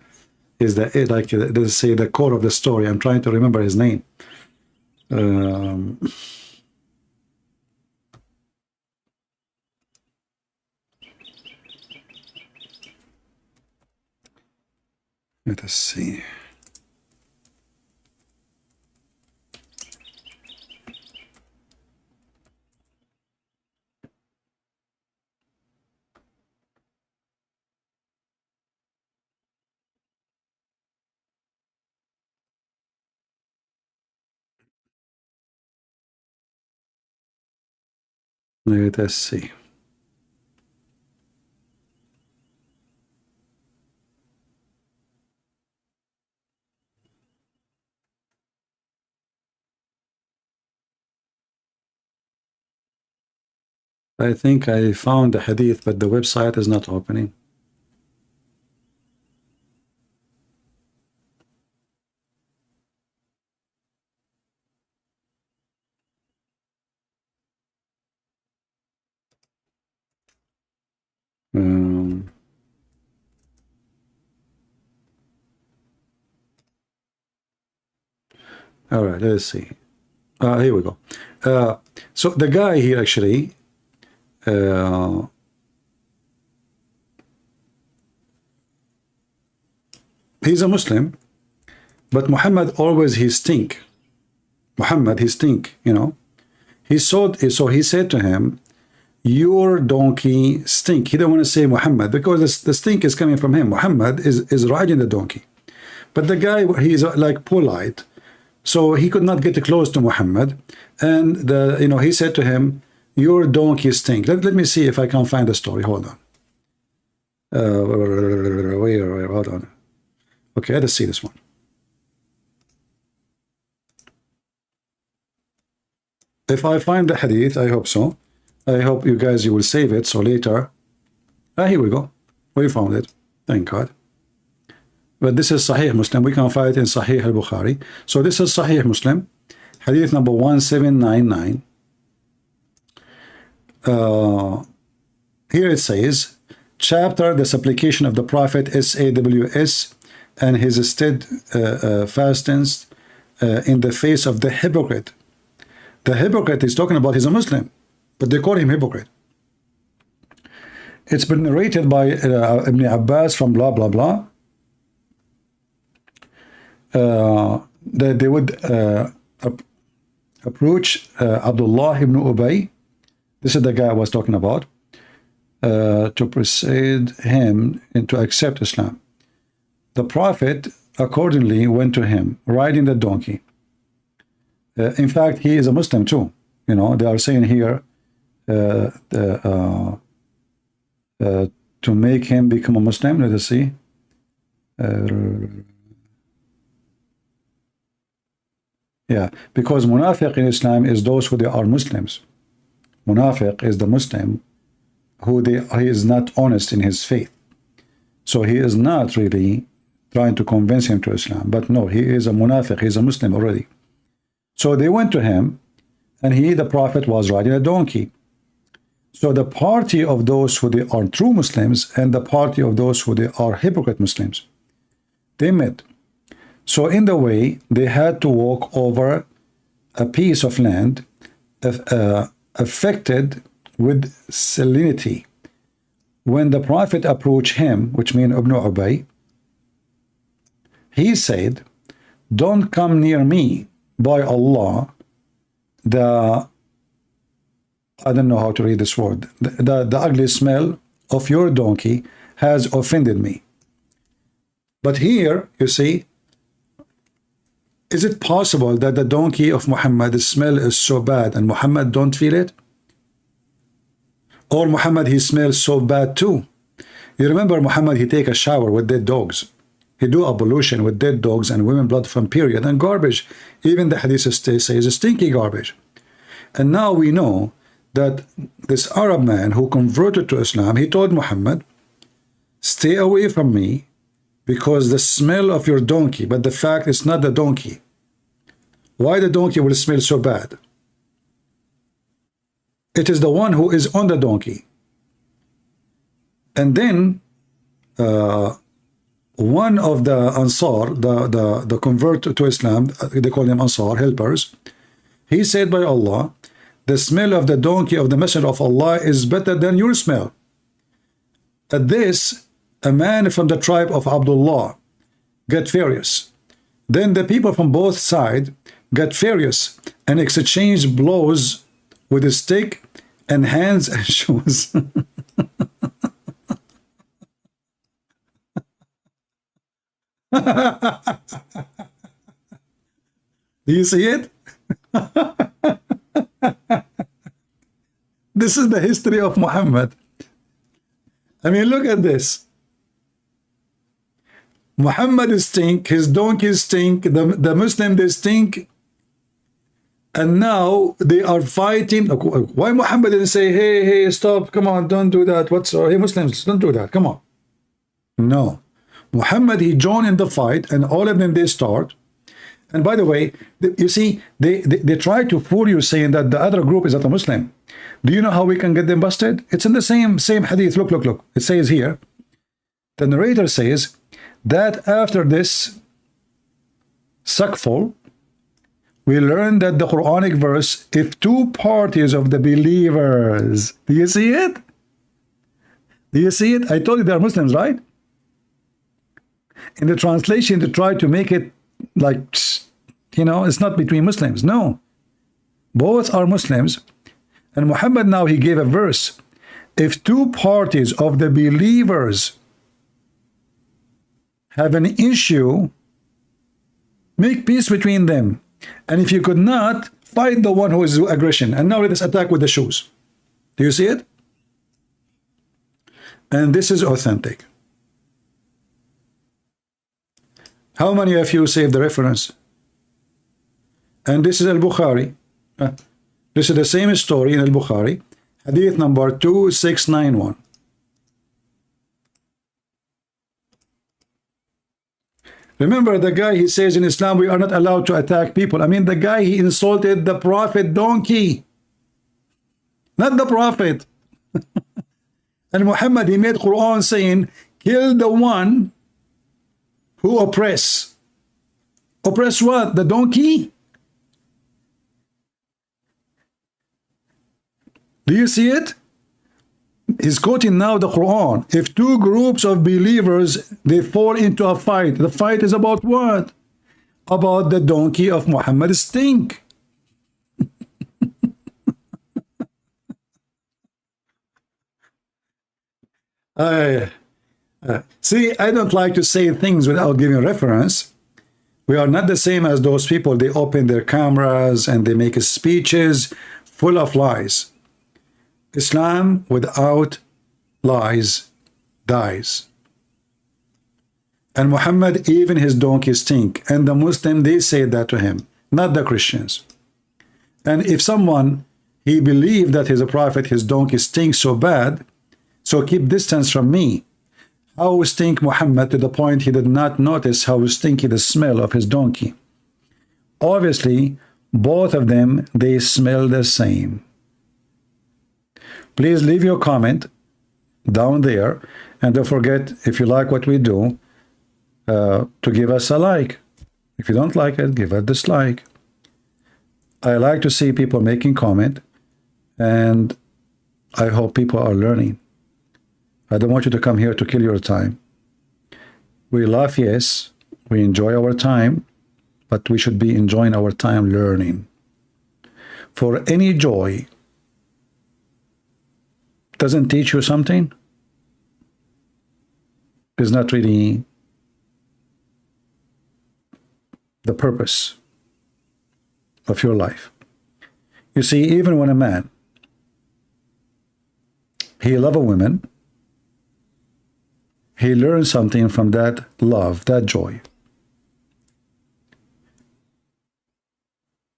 S1: like let's say the core of the story. I'm trying to remember his name. Um, let us see. Let us see. I think I found the hadith, but the website is not opening. Um, all right, let's see. Here we go. So the guy here actually, he's a Muslim, but Muhammad always he stink. Muhammad he stink, you know. So he said to him, your donkey stink. He didn't want to say Muhammad because the stink is coming from him. Muhammad is riding the donkey. But the guy, he's like polite. So he could not get close to Muhammad. And he said to him, your donkey stink. Let me see if I can find the story. Hold on. Hold on. Okay, let's see this one. If I find the hadith, I hope so. I hope you guys, you will save it. So later, here we go. We found it. Thank God. But this is Sahih Muslim. We can find it in Sahih al-Bukhari. So this is Sahih Muslim. Hadith number 1799. Here it says, chapter, the supplication of the Prophet SAWS and his steadfastness in the face of the hypocrite. The hypocrite is talking about he's a Muslim, but they call him hypocrite. It's been narrated by Ibn Abbas from blah, blah, blah. That they would approach Abdullah ibn Ubay. This is the guy I was talking about. To persuade him to accept Islam. The Prophet accordingly went to him, riding the donkey. In fact, he is a Muslim too. You know, they are saying here to make him become a Muslim. Let us see. Yeah, because munafiq in Islam is those who they are Muslims. Munafiq is the Muslim who he is not honest in his faith. So he is not really trying to convince him to Islam. But no, he is a munafiq. He is a Muslim already. So they went to him, and the Prophet was riding a donkey. So the party of those who they are true Muslims and the party of those who they are hypocrite Muslims, they met. So in the way, they had to walk over a piece of land affected with salinity. When the Prophet approached him, which means Ibn Ubay, he said, don't come near me. By Allah, I don't know how to read this word, the ugly smell of your donkey has offended me. But here, you see, is it possible that the donkey of Muhammad, the smell is so bad and Muhammad don't feel it? Or Muhammad, he smells so bad too? You remember Muhammad, he take a shower with dead dogs. He do ablution with dead dogs and women blood from period and garbage. Even the hadith says stinky garbage. And now we know that this Arab man who converted to Islam, he told Muhammad, stay away from me Because the smell of your donkey, but the fact it's not the donkey. Why the donkey will smell so bad? It is the one who is on the donkey. And then one of the Ansar, the convert to Islam, they call them Ansar, helpers, he said by Allah, the smell of the donkey of the Messenger of Allah is better than your smell. At this, a man from the tribe of Abdullah got furious. Then the people from both sides got furious and exchanged blows with a stick and hands and shoes. Do you see it? This is the history of Muhammad. I mean, look at this. Muhammad stink, his donkeys stink, the Muslim they stink, and now they are fighting. Why Muhammad didn't say, hey, stop, come on, don't do that. Hey, Muslims, don't do that, come on. No. Muhammad, he joined in the fight, and all of them, they start. And by the way, you see, they try to fool you saying that the other group is not a Muslim. Do you know how we can get them busted? It's in the same hadith. Look. It says here, the narrator says that after this suckful, we learn that the Quranic verse, if two parties of the believers, do you see it? Do you see it? I told you they are Muslims, right? In the translation, they try to make it like, you know, it's not between Muslims. No, both are Muslims. And Muhammad now, he gave a verse. If two parties of the believers have an issue, make peace between them. And if you could not, fight the one who is aggression. And now let us attack with the shoes. Do you see it? And this is authentic. How many of you saved the reference? And this is Al-Bukhari. This is the same story in Al-Bukhari. Hadith number 2691. Remember the guy, he says in Islam, we are not allowed to attack people. I mean, the guy, he insulted the Prophet donkey. Not the Prophet. And Muhammad, he made Quran saying, kill the one who oppress. Oppress what? The donkey? Do you see it? He's quoting now the Quran. If two groups of believers, they fall into a fight, the fight is about what? About the donkey of Muhammad's stink. See, I don't like to say things without giving reference. We are not the same as those people. They open their cameras and they make speeches full of lies. Islam without lies dies. And Muhammad, even his donkey stink. And the Muslim, they say that to him, not the Christians. And if someone, he believed that he's a prophet, his donkey stinks so bad, so keep distance from me. How stink Muhammad to the point he did not notice how stinky the smell of his donkey. Obviously, both of them, they smell the same. Please leave your comment down there, and don't forget, if you like what we do, to give us a like. If you don't like it, give a dislike. I like to see people making comment, and I hope people are learning. I don't want you to come here to kill your time. We laugh, yes, we enjoy our time, but we should be enjoying our time learning. For any joy doesn't teach you something, is not really the purpose of your life. You see, even when a man, he loves a woman, he learns something from that love, that joy.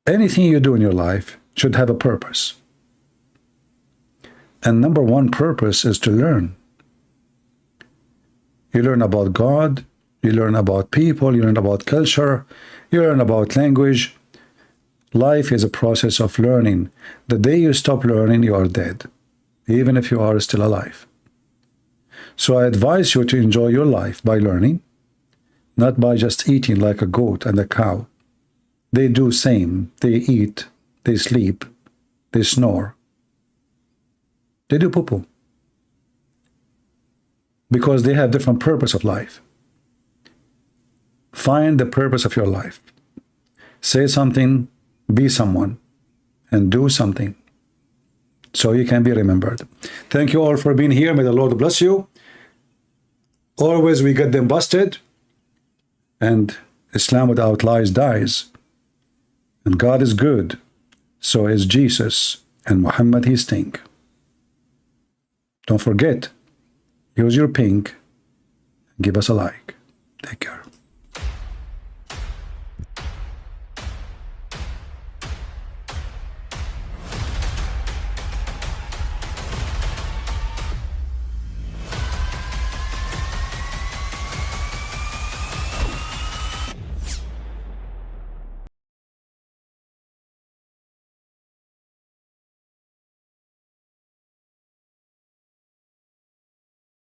S1: Anything you do in your life should have a purpose. And number one purpose is to learn. You learn about God, You learn about people, you learn about culture, you learn about language. Life is a process of learning. The day you stop learning, you are dead, even if you are still alive. So I advise you to enjoy your life by learning, not by just eating like a goat and a cow. They do same. They eat, they sleep, they snore. They do poo-poo. Because they have different purpose of life. Find the purpose of your life. Say something, be someone, and do something so you can be remembered. Thank you all for being here. May the Lord bless you. Always we get them busted, and Islam without lies dies. And God is good, so is Jesus, and Muhammad he stink. Don't forget, use your ping, give us a like. Take care.